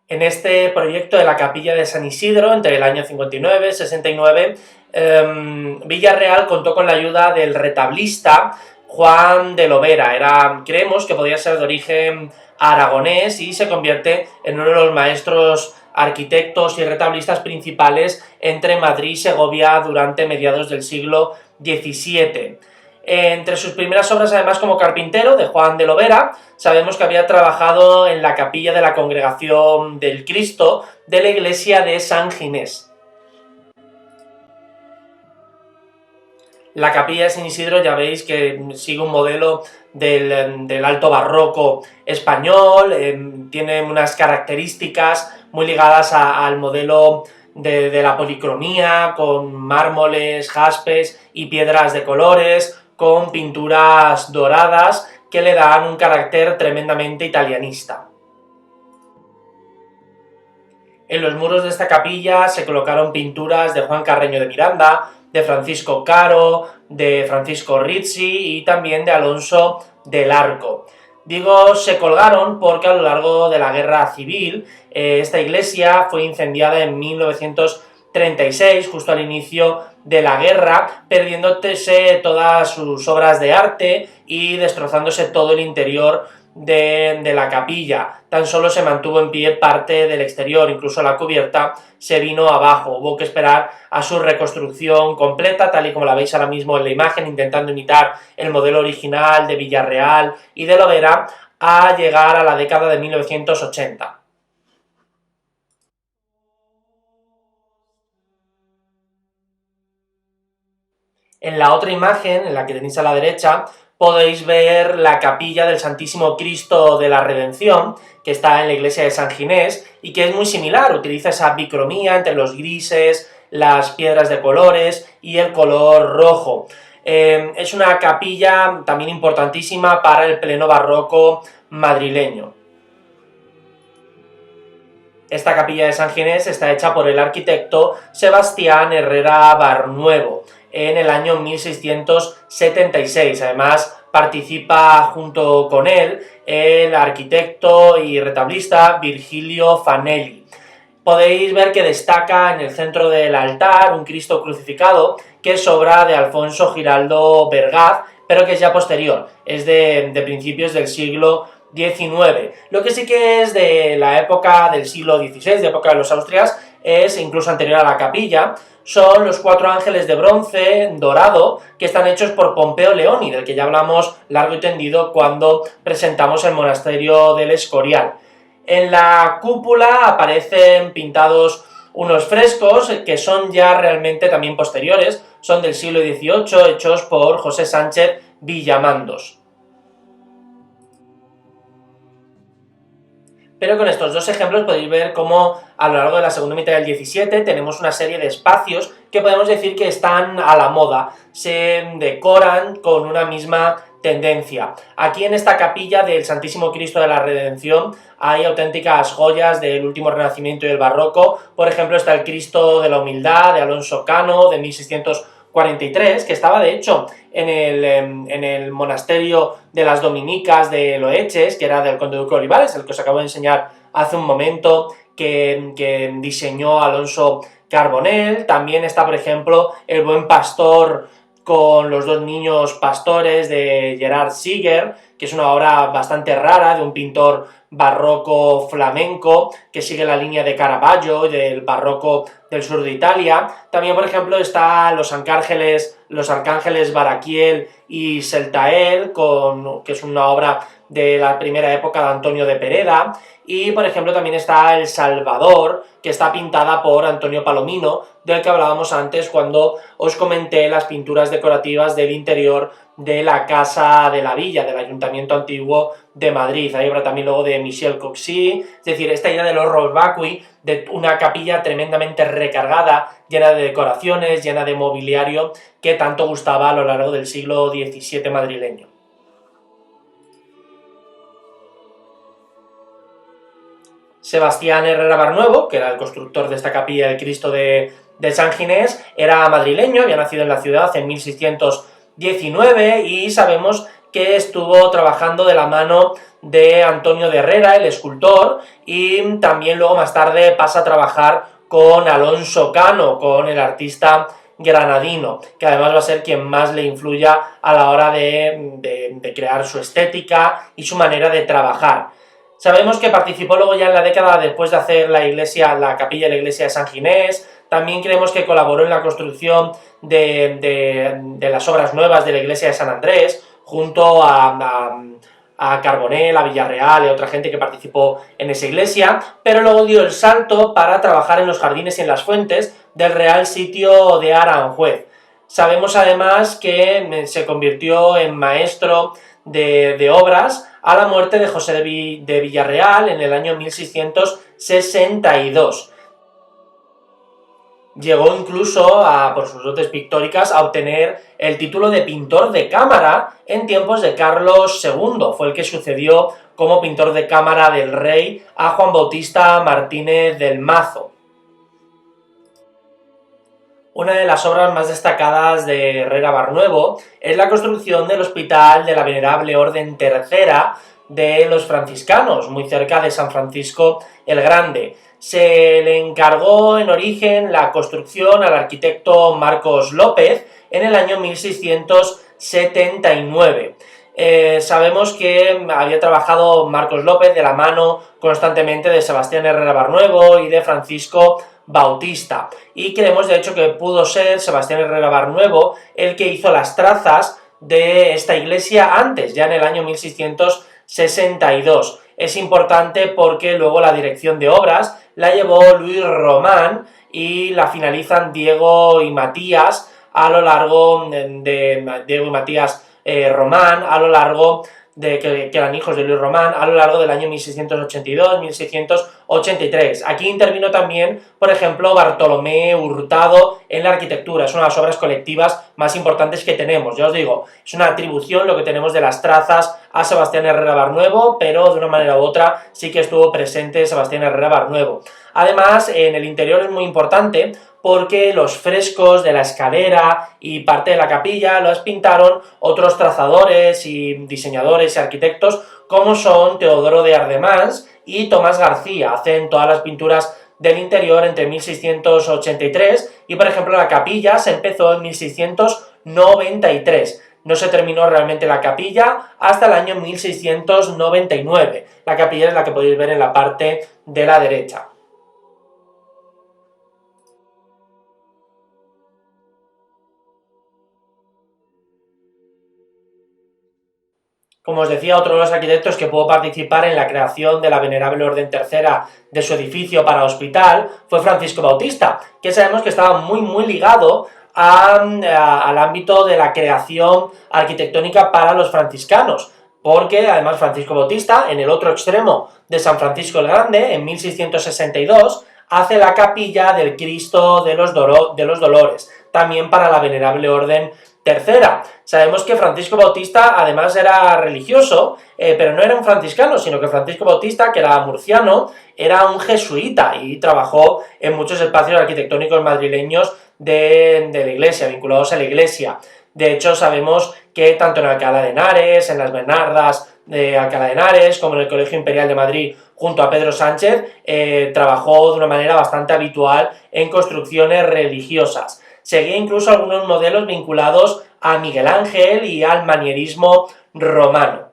En este proyecto de la capilla de San Isidro, entre el año 59 y 69, Villarreal contó con la ayuda del retablista Juan de Lovera. Creemos que podía ser de origen aragonés y se convierte en uno de los maestros arquitectos y retablistas principales entre Madrid y Segovia durante mediados del siglo XVII. Entre sus primeras obras, además, como carpintero, de Juan de Lovera, sabemos que había trabajado en la capilla de la Congregación del Cristo de la iglesia de San Ginés. La capilla de San Isidro ya veis que sigue un modelo del alto barroco español, tiene unas características muy ligadas al modelo de la policromía, con mármoles, jaspes y piedras de colores, con pinturas doradas que le dan un carácter tremendamente italianista. En los muros de esta capilla se colocaron pinturas de Juan Carreño de Miranda, de Francisco Caro, de Francisco Rizzi y también de Alonso del Arco. Digo se colgaron porque a lo largo de la guerra civil esta iglesia fue incendiada en 1936, justo al inicio de la guerra, perdiéndose todas sus obras de arte y destrozándose todo el interior de la capilla. Tan solo se mantuvo en pie parte del exterior, incluso la cubierta se vino abajo. Hubo que esperar a su reconstrucción completa, tal y como la veis ahora mismo en la imagen, intentando imitar el modelo original de Villarreal y de Lovera, a llegar a la década de 1980. En la otra imagen, en la que tenéis a la derecha, podéis ver la capilla del Santísimo Cristo de la Redención, que está en la iglesia de San Ginés, y que es muy similar, utiliza esa bicromía entre los grises, las piedras de colores y el color rojo. Es una capilla también importantísima para el pleno barroco madrileño. Esta capilla de San Ginés está hecha por el arquitecto Sebastián Herrera Barnuevo en el año 1676. Además, participa junto con él el arquitecto y retablista Virgilio Fanelli. Podéis ver que destaca en el centro del altar un Cristo crucificado, que es obra de Alfonso Giraldo Vergaz, pero que es ya posterior, es de principios del siglo XIX. Lo que sí que es de la época del siglo XVI, de época de los Austrias, es incluso anterior a la capilla, son los 4 ángeles de bronce dorado que están hechos por Pompeo Leoni, del que ya hablamos largo y tendido cuando presentamos el monasterio del Escorial. En la cúpula aparecen pintados unos frescos que son ya realmente también posteriores, son del siglo XVIII, hechos por José Sánchez Villamandos. Pero con estos dos ejemplos podéis ver cómo a lo largo de la segunda mitad del 17 tenemos una serie de espacios que podemos decir que están a la moda, se decoran con una misma tendencia. Aquí en esta capilla del Santísimo Cristo de la Redención hay auténticas joyas del último Renacimiento y del Barroco. Por ejemplo, está el Cristo de la Humildad de Alonso Cano de 1643, que estaba de hecho en el monasterio de las Dominicas de Loeches, que era del conde duque Olivares, el que os acabo de enseñar hace un momento, que diseñó Alonso Carbonell. También está, por ejemplo, el Buen Pastor con los 2 niños pastores de Gerard Siger, que es una obra bastante rara de un pintor barroco flamenco que sigue la línea de Caravaggio y del barroco del sur de Italia. También, por ejemplo, está los arcángeles Baraquiel y Seltael, que es una obra de la primera época de Antonio de Pereda. Y, por ejemplo, también está El Salvador, que está pintada por Antonio Palomino, del que hablábamos antes cuando os comenté las pinturas decorativas del interior de la Casa de la Villa, del Ayuntamiento Antiguo de Madrid. Hay obra también luego de Michel Coxy, es decir, esta idea del horror vacui, de una capilla tremendamente recargada, llena de decoraciones, llena de mobiliario, que tanto gustaba a lo largo del siglo XVII madrileño. Sebastián Herrera Barnuevo, que era el constructor de esta capilla del Cristo de San Ginés, era madrileño, había nacido en la ciudad en 1619 y sabemos que estuvo trabajando de la mano de Antonio de Herrera, el escultor, y también luego más tarde pasa a trabajar con Alonso Cano, con el artista granadino, que además va a ser quien más le influya a la hora de crear su estética y su manera de trabajar. Sabemos que participó luego ya en la década después de hacer la capilla de la iglesia de San Ginés. También creemos que colaboró en la construcción de las obras nuevas de la iglesia de San Andrés, junto a Carbonell, a Villarreal y a otra gente que participó en esa iglesia, pero luego dio el salto para trabajar en los jardines y en las fuentes del Real Sitio de Aranjuez. Sabemos además que se convirtió en maestro de obras a la muerte de José de Villarreal en el año 1662. Llegó incluso, por sus dotes pictóricas, a obtener el título de pintor de cámara en tiempos de Carlos II. Fue el que sucedió como pintor de cámara del rey a Juan Bautista Martínez del Mazo. Una de las obras más destacadas de Herrera Barnuevo es la construcción del Hospital de la Venerable Orden Tercera de los franciscanos, muy cerca de San Francisco el Grande. Se le encargó en origen la construcción al arquitecto Marcos López en el año 1679. Sabemos que había trabajado Marcos López de la mano constantemente de Sebastián Herrera Barnuevo y de Francisco Bautista, y creemos de hecho que pudo ser Sebastián Herrera Barnuevo el que hizo las trazas de esta iglesia antes, ya en el año 1662. Es importante porque luego la dirección de obras la llevó Luis Román y la finalizan Diego y Matías a lo largo de Diego y Matías Román, a lo largo de que eran hijos de Luis Román, a lo largo del año 1682-1683. Aquí intervino también, por ejemplo, Bartolomé Hurtado en la arquitectura. Es una de las obras colectivas más importantes que tenemos. Ya os digo, es una atribución lo que tenemos de las trazas a Sebastián Herrera Barnuevo, pero de una manera u otra sí que estuvo presente Sebastián Herrera Barnuevo. Además, en el interior es muy importante porque los frescos de la escalera y parte de la capilla los pintaron otros trazadores y diseñadores y arquitectos como son Teodoro de Ardemans y Tomás García. Hacen todas las pinturas del interior entre 1683 y, por ejemplo, la capilla se empezó en 1693. No se terminó realmente la capilla hasta el año 1699. La capilla es la que podéis ver en la parte de la derecha. Como os decía, otro de los arquitectos que pudo participar en la creación de la Venerable Orden Tercera de su edificio para hospital fue Francisco Bautista, que sabemos que estaba muy ligado al ámbito de la creación arquitectónica para los franciscanos, porque además Francisco Bautista, en el otro extremo de San Francisco el Grande, en 1662, hace la capilla del Cristo de los Dolores, también para la Venerable Orden Tercera. Sabemos que Francisco Bautista además era religioso, pero no era un franciscano, sino que Francisco Bautista, que era murciano, era un jesuita y trabajó en muchos espacios arquitectónicos madrileños de la iglesia, vinculados a la iglesia. De hecho, sabemos que tanto en Alcalá de Henares, en las Bernardas de Alcalá de Henares, como en el Colegio Imperial de Madrid, junto a Pedro Sánchez, trabajó de una manera bastante habitual en construcciones religiosas. Seguía incluso algunos modelos vinculados a Miguel Ángel y al manierismo romano.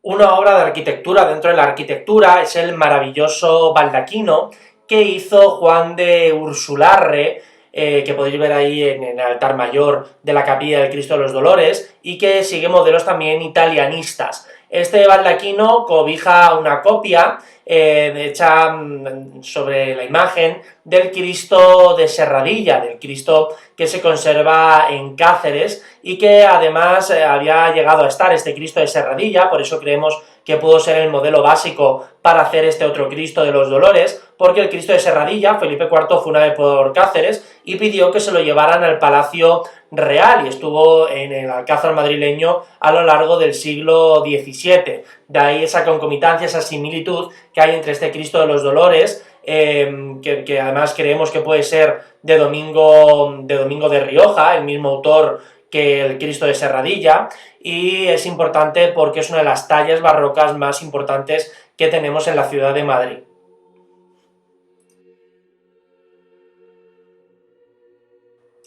Una obra de arquitectura dentro de la arquitectura es el maravilloso baldaquino que hizo Juan de Ursularre, que podéis ver ahí en el altar mayor de la Capilla del Cristo de los Dolores, y que sigue modelos también italianistas. Este baldaquino cobija una copia hecha sobre la imagen del Cristo de Serradilla, del Cristo que se conserva en Cáceres y que además había llegado a estar este Cristo de Serradilla, por eso creemos que pudo ser el modelo básico para hacer este otro Cristo de los Dolores, porque el Cristo de Serradilla, Felipe IV fue una vez por Cáceres y pidió que se lo llevaran al Palacio Real y estuvo en el Alcázar madrileño a lo largo del siglo XVII. De ahí esa concomitancia, esa similitud que hay entre este Cristo de los Dolores, que además creemos que puede ser de Domingo de Rioja, el mismo autor que el Cristo de Serradilla, y es importante porque es una de las tallas barrocas más importantes que tenemos en la ciudad de Madrid.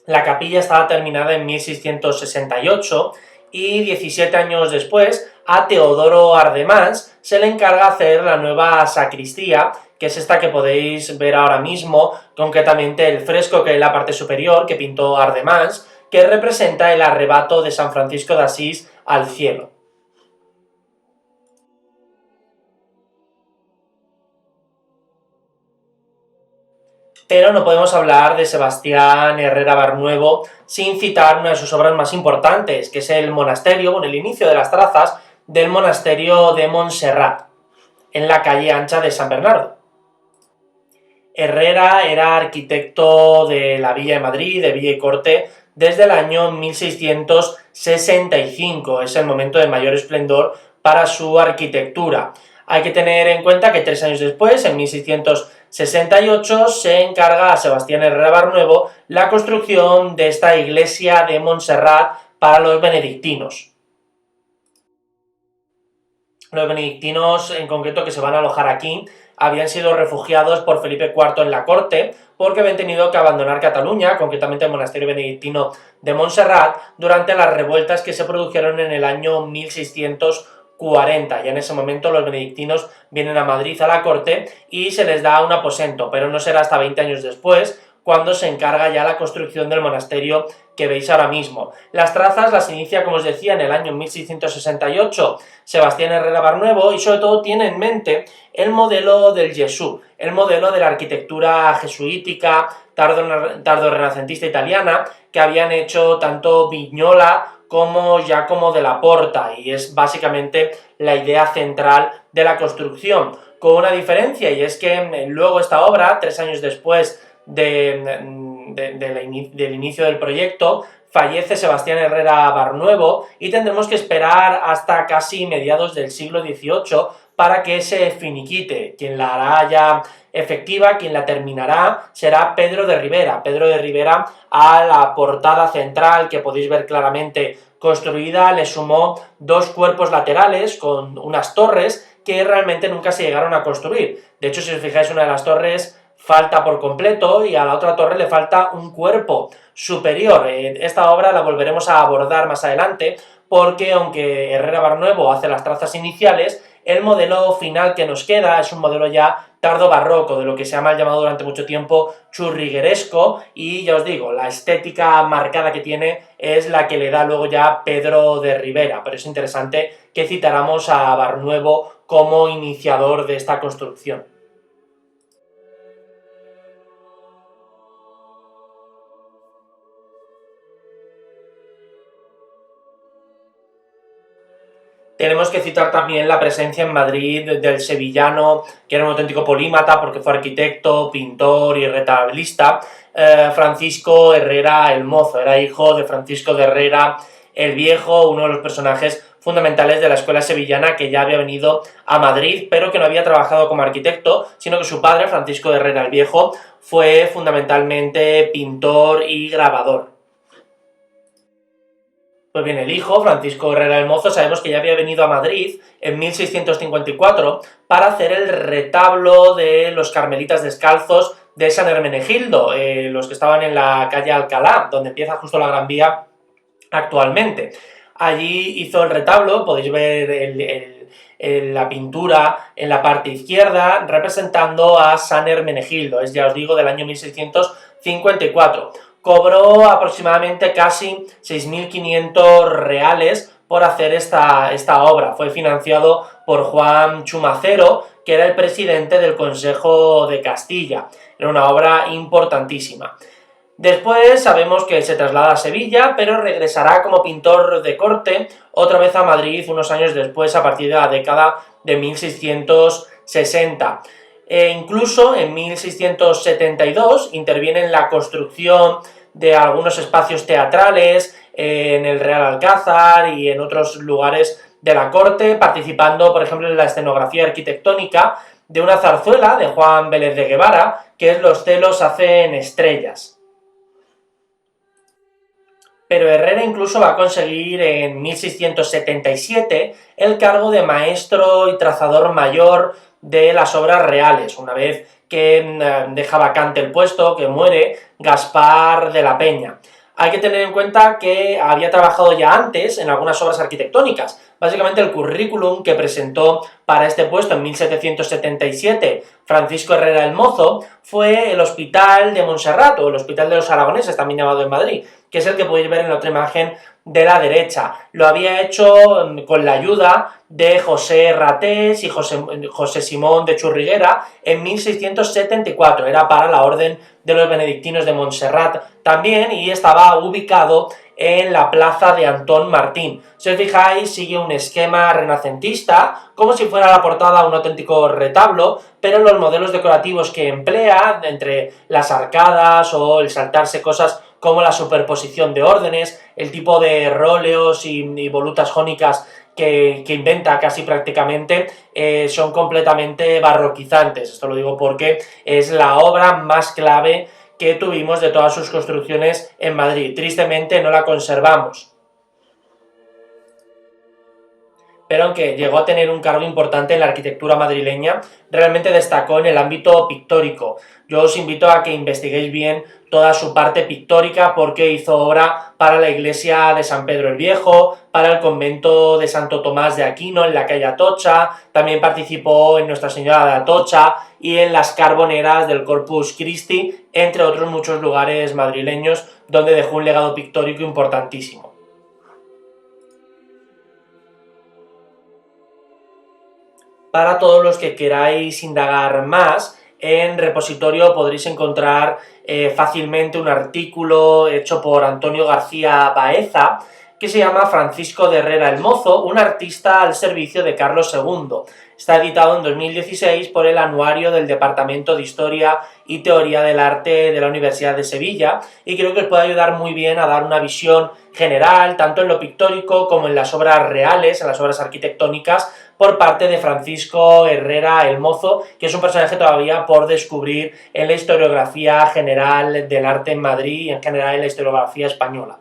La capilla estaba terminada en 1668 y 17 años después a Teodoro Ardemans se le encarga hacer la nueva sacristía, que es esta que podéis ver ahora mismo, concretamente el fresco que es la parte superior que pintó Ardemans, que representa el arrebato de San Francisco de Asís al cielo. Pero no podemos hablar de Sebastián Herrera Barnuevo sin citar una de sus obras más importantes, que es el monasterio, el inicio de las trazas del monasterio de Montserrat, en la calle ancha de San Bernardo. Herrera era arquitecto de la Villa de Madrid, de Villa y Corte, desde el año 1665, es el momento de mayor esplendor para su arquitectura. Hay que tener en cuenta que 3 años después, en 1668, se encarga a Sebastián Herrera Barnuevo la construcción de esta iglesia de Montserrat para los benedictinos. Los benedictinos, en concreto, que se van a alojar aquí, habían sido refugiados por Felipe IV en la corte, porque habían tenido que abandonar Cataluña, concretamente el monasterio benedictino de Montserrat, durante las revueltas que se produjeron en el año 1640. Ya en ese momento los benedictinos vienen a Madrid a la corte y se les da un aposento, pero no será hasta 20 años después, cuando se encarga ya la construcción del monasterio que veis ahora mismo. Las trazas las inicia, como os decía, en el año 1668 Sebastián Herrera Barnuevo, y sobre todo tiene en mente el modelo del Gesù, el modelo de la arquitectura jesuítica tardo-renacentista italiana que habían hecho tanto Vignola como Giacomo della Porta, y es básicamente la idea central de la construcción, con una diferencia, y es que luego esta obra, 3 años después del inicio del proyecto, fallece Sebastián Herrera Barnuevo y tendremos que esperar hasta casi mediados del siglo XVIII para que se finiquite. Quien la hará ya efectiva, quien la terminará, será Pedro de Ribera. Pedro de Ribera, a la portada central que podéis ver claramente construida, le sumó 2 cuerpos laterales con unas torres que realmente nunca se llegaron a construir. De hecho, si os fijáis, una de las torres falta por completo y a la otra torre le falta un cuerpo superior. Esta obra la volveremos a abordar más adelante porque, aunque Herrera Barnuevo hace las trazas iniciales, el modelo final que nos queda es un modelo ya tardo barroco, de lo que se ha mal llamado durante mucho tiempo churrigueresco, y ya os digo, la estética marcada que tiene es la que le da luego ya Pedro de Ribera, pero es interesante que citáramos a Barnuevo como iniciador de esta construcción. Tenemos que citar también la presencia en Madrid del sevillano, que era un auténtico polímata porque fue arquitecto, pintor y retablista, Francisco Herrera el Mozo. Era hijo de Francisco de Herrera el Viejo, uno de los personajes fundamentales de la escuela sevillana, que ya había venido a Madrid, pero que no había trabajado como arquitecto, sino que su padre, Francisco de Herrera el Viejo, fue fundamentalmente pintor y grabador. Pues bien, el hijo, Francisco Herrera el Mozo, sabemos que ya había venido a Madrid en 1654 para hacer el retablo de los carmelitas descalzos de San Hermenegildo, los que estaban en la calle Alcalá, donde empieza justo la Gran Vía actualmente. Allí hizo el retablo, podéis ver la pintura en la parte izquierda, representando a San Hermenegildo, es, ya os digo, del año 1654. Cobró aproximadamente casi 6.500 reales por hacer esta obra. Fue financiado por Juan Chumacero, que era el presidente del Consejo de Castilla. Era una obra importantísima. Después sabemos que se traslada a Sevilla, pero regresará como pintor de corte otra vez a Madrid unos años después, a partir de la década de 1660. Incluso en 1672 interviene en la construcción de algunos espacios teatrales en el Real Alcázar y en otros lugares de la corte, participando, por ejemplo, en la escenografía arquitectónica de una zarzuela de Juan Vélez de Guevara, que es Los celos hacen estrellas. Pero Herrera incluso va a conseguir en 1677 el cargo de maestro y trazador mayor de las obras reales, una vez que deja vacante el puesto, que muere Gaspar de la Peña. Hay que tener en cuenta que había trabajado ya antes en algunas obras arquitectónicas. Básicamente el currículum que presentó para este puesto en 1777 Francisco Herrera el Mozo fue el Hospital de Montserrat, o el Hospital de los Aragoneses, también llamado en Madrid, que es el que podéis ver en la otra imagen de la derecha. Lo había hecho con la ayuda de José Ratés y José Simón de Churriguera en 1674. Era para la Orden de los Benedictinos de Montserrat también, y estaba ubicado en la plaza de Antón Martín. Si os fijáis, sigue un esquema renacentista, como si fuera la portada un auténtico retablo, pero los modelos decorativos que emplea, entre las arcadas o el saltarse cosas como la superposición de órdenes, el tipo de róleos y volutas jónicas que inventa casi prácticamente, son completamente barroquizantes. Esto lo digo porque es la obra más clave que tuvimos de todas sus construcciones en Madrid. Tristemente no la conservamos. pero aunque llegó a tener un cargo importante en la arquitectura madrileña, realmente destacó en el ámbito pictórico. Yo os invito a que investiguéis bien toda su parte pictórica, porque hizo obra para la iglesia de San Pedro el Viejo, para el convento de Santo Tomás de Aquino en la calle Atocha, también participó en Nuestra Señora de Atocha y en las carboneras del Corpus Christi, entre otros muchos lugares madrileños donde dejó un legado pictórico importantísimo. Para todos los que queráis indagar más, en Repositorio podréis encontrar fácilmente un artículo hecho por Antonio García Baeza, que se llama Francisco de Herrera el Mozo, un artista al servicio de Carlos II. Está editado en 2016 por el Anuario del Departamento de Historia y Teoría del Arte de la Universidad de Sevilla, y creo que os puede ayudar muy bien a dar una visión general, tanto en lo pictórico como en las obras reales, en las obras arquitectónicas, por parte de Francisco Herrera el Mozo, que es un personaje todavía por descubrir en la historiografía general del arte en Madrid y en general en la historiografía española.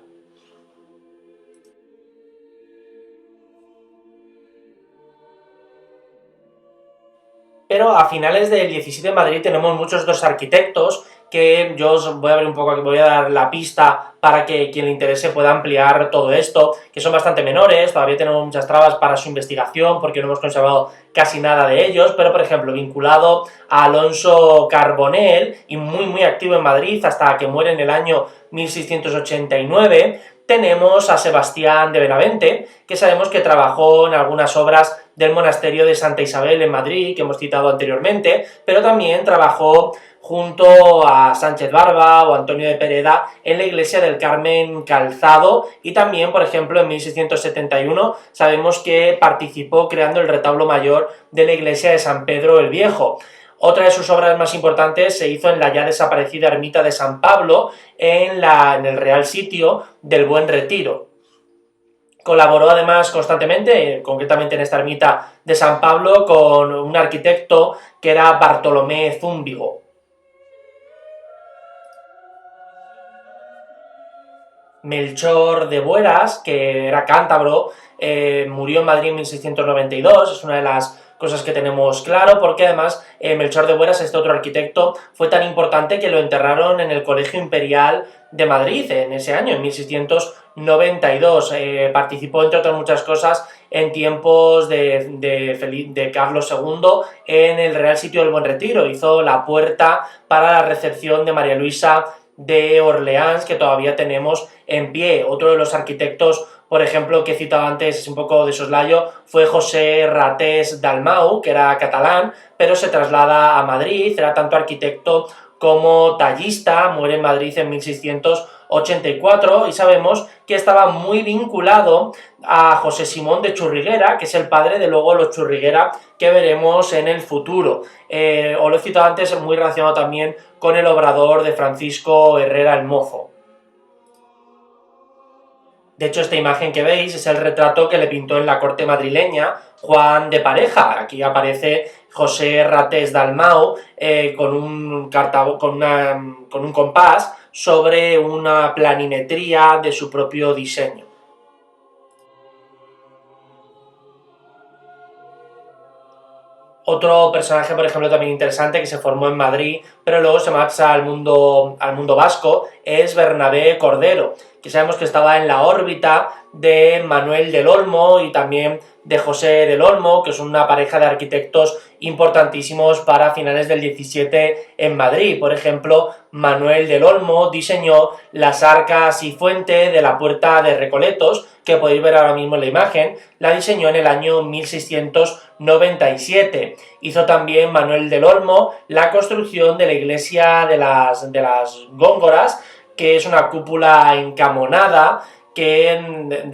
Pero a finales del 17 en Madrid tenemos muchos otros arquitectos que yo os voy a ver un poco, voy a dar la pista para que quien le interese pueda ampliar todo esto, que son bastante menores, todavía tenemos muchas trabas para su investigación porque no hemos conservado casi nada de ellos, pero por ejemplo vinculado a Alonso Carbonell y muy activo en Madrid hasta que muere en el año 1689, tenemos a Sebastián de Benavente, que sabemos que trabajó en algunas obras del monasterio de Santa Isabel en Madrid, que hemos citado anteriormente, pero también trabajó junto a Sánchez Barba o Antonio de Pereda en la iglesia del Carmen Calzado, y también, por ejemplo, en 1671 sabemos que participó creando el retablo mayor de la iglesia de San Pedro el Viejo. Otra de sus obras más importantes se hizo en la ya desaparecida ermita de San Pablo, en el Real Sitio del Buen Retiro. Colaboró además constantemente, concretamente en esta ermita de San Pablo, con un arquitecto que era Bartolomé Zúñigo. Melchor de Bueras, que era cántabro, murió en Madrid en 1692, es una de las cosas que tenemos claro, porque además Melchor de Bueras, este otro arquitecto, fue tan importante que lo enterraron en el Colegio Imperial de Madrid en ese año, en 1692. Participó, entre otras muchas cosas, en tiempos de Carlos II en el Real Sitio del Buen Retiro. Hizo la puerta para la recepción de María Luisa de Orleans, que todavía tenemos en pie. Otro de los arquitectos, por ejemplo, que he citado antes, es un poco de soslayo, fue José Ratés Dalmau, que era catalán, pero se traslada a Madrid, era tanto arquitecto como tallista, muere en Madrid en 1684, y sabemos que estaba muy vinculado a José Simón de Churriguera, que es el padre de luego los Churriguera que veremos en el futuro. Os lo he citado antes, muy relacionado también con el obrador de Francisco Herrera el Mozo. De hecho, esta imagen que veis es el retrato que le pintó en la corte madrileña Juan de Pareja. Aquí aparece José Ratés Dalmau con un compás sobre una planimetría de su propio diseño. Otro personaje, por ejemplo, también interesante, que se formó en Madrid, pero luego se marcha al mundo vasco, es Bernabé Cordero, que sabemos que estaba en la órbita de Manuel del Olmo y también de José del Olmo, que es una pareja de arquitectos importantísimos para finales del 17 en Madrid. Por ejemplo, Manuel del Olmo diseñó las arcas y fuente de la Puerta de Recoletos, que podéis ver ahora mismo en la imagen. La diseñó en el año 1697. Hizo también Manuel del Olmo la construcción de la iglesia de las Góngoras, que es una cúpula encamonada que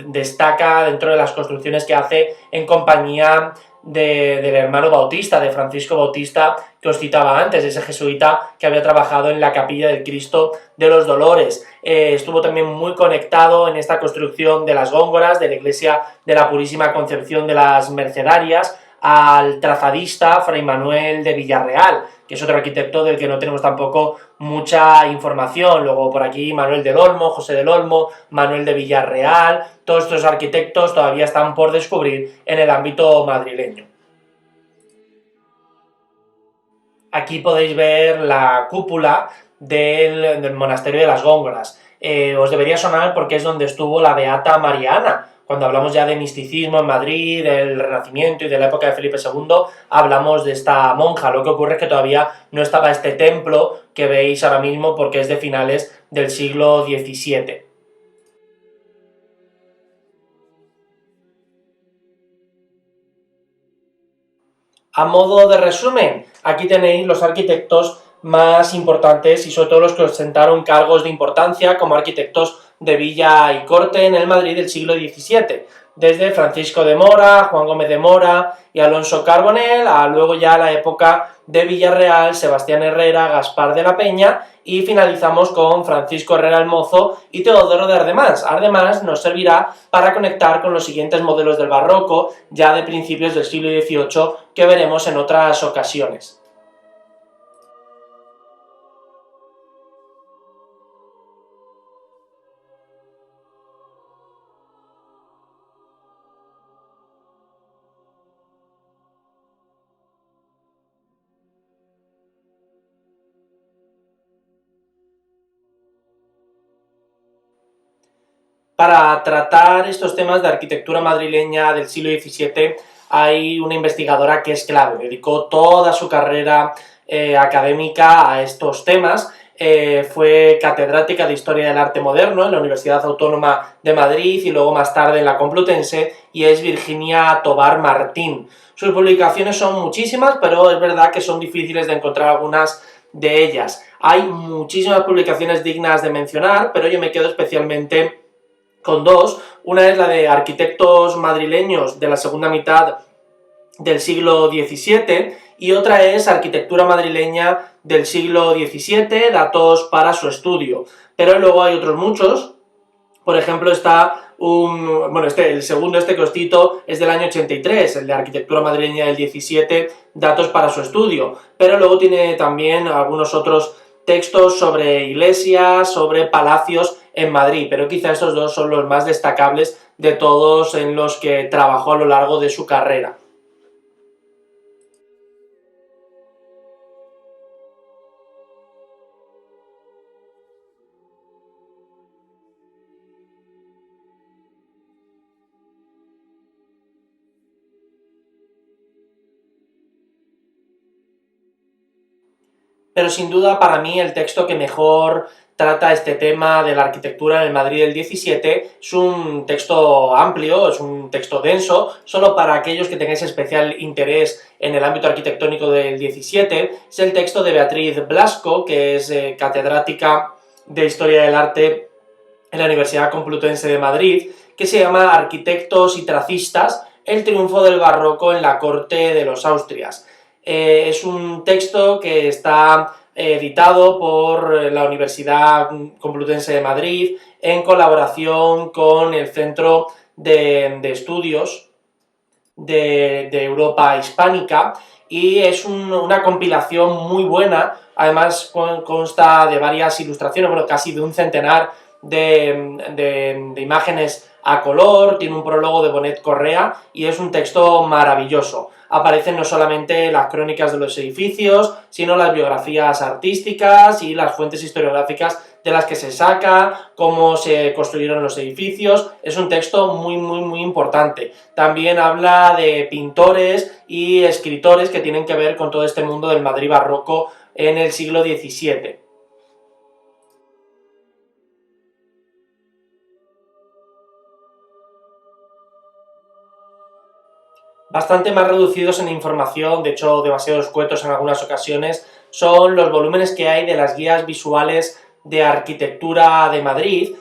destaca dentro de las construcciones que hace en compañía del hermano Bautista, de Francisco Bautista, que os citaba antes, ese jesuita que había trabajado en la capilla del Cristo de los Dolores. Estuvo también muy conectado en esta construcción de las Góngoras, de la iglesia de la Purísima Concepción de las Mercedarias, al trazadista Fray Manuel de Villarreal, que es otro arquitecto del que no tenemos tampoco mucha información. Luego por aquí Manuel del Olmo, José del Olmo, Manuel de Villarreal, todos estos arquitectos todavía están por descubrir en el ámbito madrileño. Aquí podéis ver la cúpula del monasterio de las Góngolas. Os debería sonar porque es donde estuvo la Beata Mariana. Cuando hablamos ya de misticismo en Madrid, del Renacimiento y de la época de Felipe II, hablamos de esta monja. Lo que ocurre es que todavía no estaba este templo que veis ahora mismo porque es de finales del siglo XVII. A modo de resumen, aquí tenéis los arquitectos más importantes y sobre todo los que ostentaron cargos de importancia como arquitectos de villa y corte en el Madrid del siglo XVII, desde Francisco de Mora, Juan Gómez de Mora y Alonso Carbonell, a luego ya la época de Villarreal, Sebastián Herrera, Gaspar de la Peña, y finalizamos con Francisco Herrera el Mozo y Teodoro de Ardemans. Ardemans nos servirá para conectar con los siguientes modelos del barroco, ya de principios del siglo XVIII, que veremos en otras ocasiones. Para tratar estos temas de arquitectura madrileña del siglo XVII hay una investigadora que es clave, dedicó toda su carrera académica a estos temas, fue catedrática de Historia del Arte Moderno en la Universidad Autónoma de Madrid y luego más tarde en la Complutense, y es Virginia Tobar Martín. Sus publicaciones son muchísimas, pero es verdad que son difíciles de encontrar algunas de ellas. Hay muchísimas publicaciones dignas de mencionar, pero yo me quedo especialmente con dos. Una es la de arquitectos madrileños de la segunda mitad del siglo XVII y otra es arquitectura madrileña del siglo XVII, datos para su estudio. Pero luego hay otros muchos. Por ejemplo, está el segundo que os cito es del año 83, el de arquitectura madrileña del 17, datos para su estudio. Pero luego tiene también algunos otros textos sobre iglesias, sobre palacios en Madrid, pero quizá estos dos son los más destacables de todos en los que trabajó a lo largo de su carrera. Pero sin duda para mí el texto que mejor trata este tema de la arquitectura en el Madrid del 17 es un texto amplio, es un texto denso, solo para aquellos que tengáis especial interés en el ámbito arquitectónico del 17, es el texto de Beatriz Blasco, que es catedrática de Historia del Arte en la Universidad Complutense de Madrid, que se llama Arquitectos y Tracistas, el triunfo del barroco en la corte de los Austrias. Es un texto que está editado por la Universidad Complutense de Madrid en colaboración con el Centro de Estudios de Europa Hispánica, y es una compilación muy buena. Además consta de varias ilustraciones, bueno, casi de un centenar de imágenes a color, tiene un prólogo de Bonet Correa y es un texto maravilloso. Aparecen no solamente las crónicas de los edificios, sino las biografías artísticas y las fuentes historiográficas de las que se saca, cómo se construyeron los edificios. Es un texto muy importante. También habla de pintores y escritores que tienen que ver con todo este mundo del Madrid barroco en el siglo XVII. Bastante más reducidos en información, de hecho demasiado escuetos en algunas ocasiones, son los volúmenes que hay de las guías visuales de arquitectura de Madrid,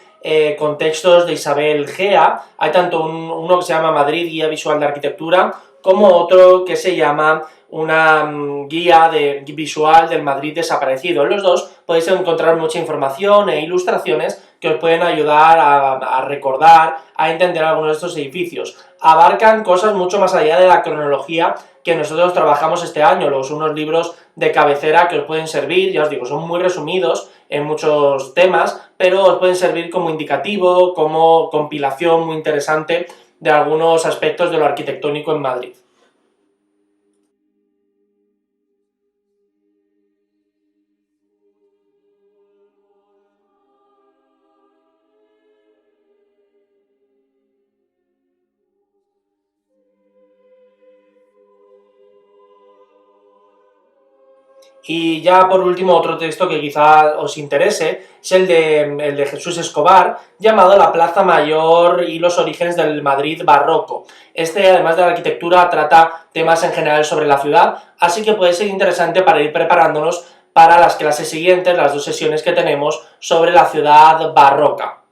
con textos de Isabel Gea. Hay tanto uno que se llama Madrid, Guía Visual de Arquitectura, como otro que se llama una guía visual del Madrid desaparecido. En los dos podéis encontrar mucha información e ilustraciones que os pueden ayudar a recordar, a entender algunos de estos edificios. Abarcan cosas mucho más allá de la cronología que nosotros trabajamos este año, unos libros de cabecera que os pueden servir, ya os digo, son muy resumidos en muchos temas, pero os pueden servir como indicativo, como compilación muy interesante de algunos aspectos de lo arquitectónico en Madrid. Y ya por último, otro texto que quizá os interese es el de Jesús Escobar, llamado La Plaza Mayor y los orígenes del Madrid barroco. Este, además de la arquitectura, trata temas en general sobre la ciudad, así que puede ser interesante para ir preparándonos para las clases siguientes, las 2 sesiones que tenemos sobre la ciudad barroca.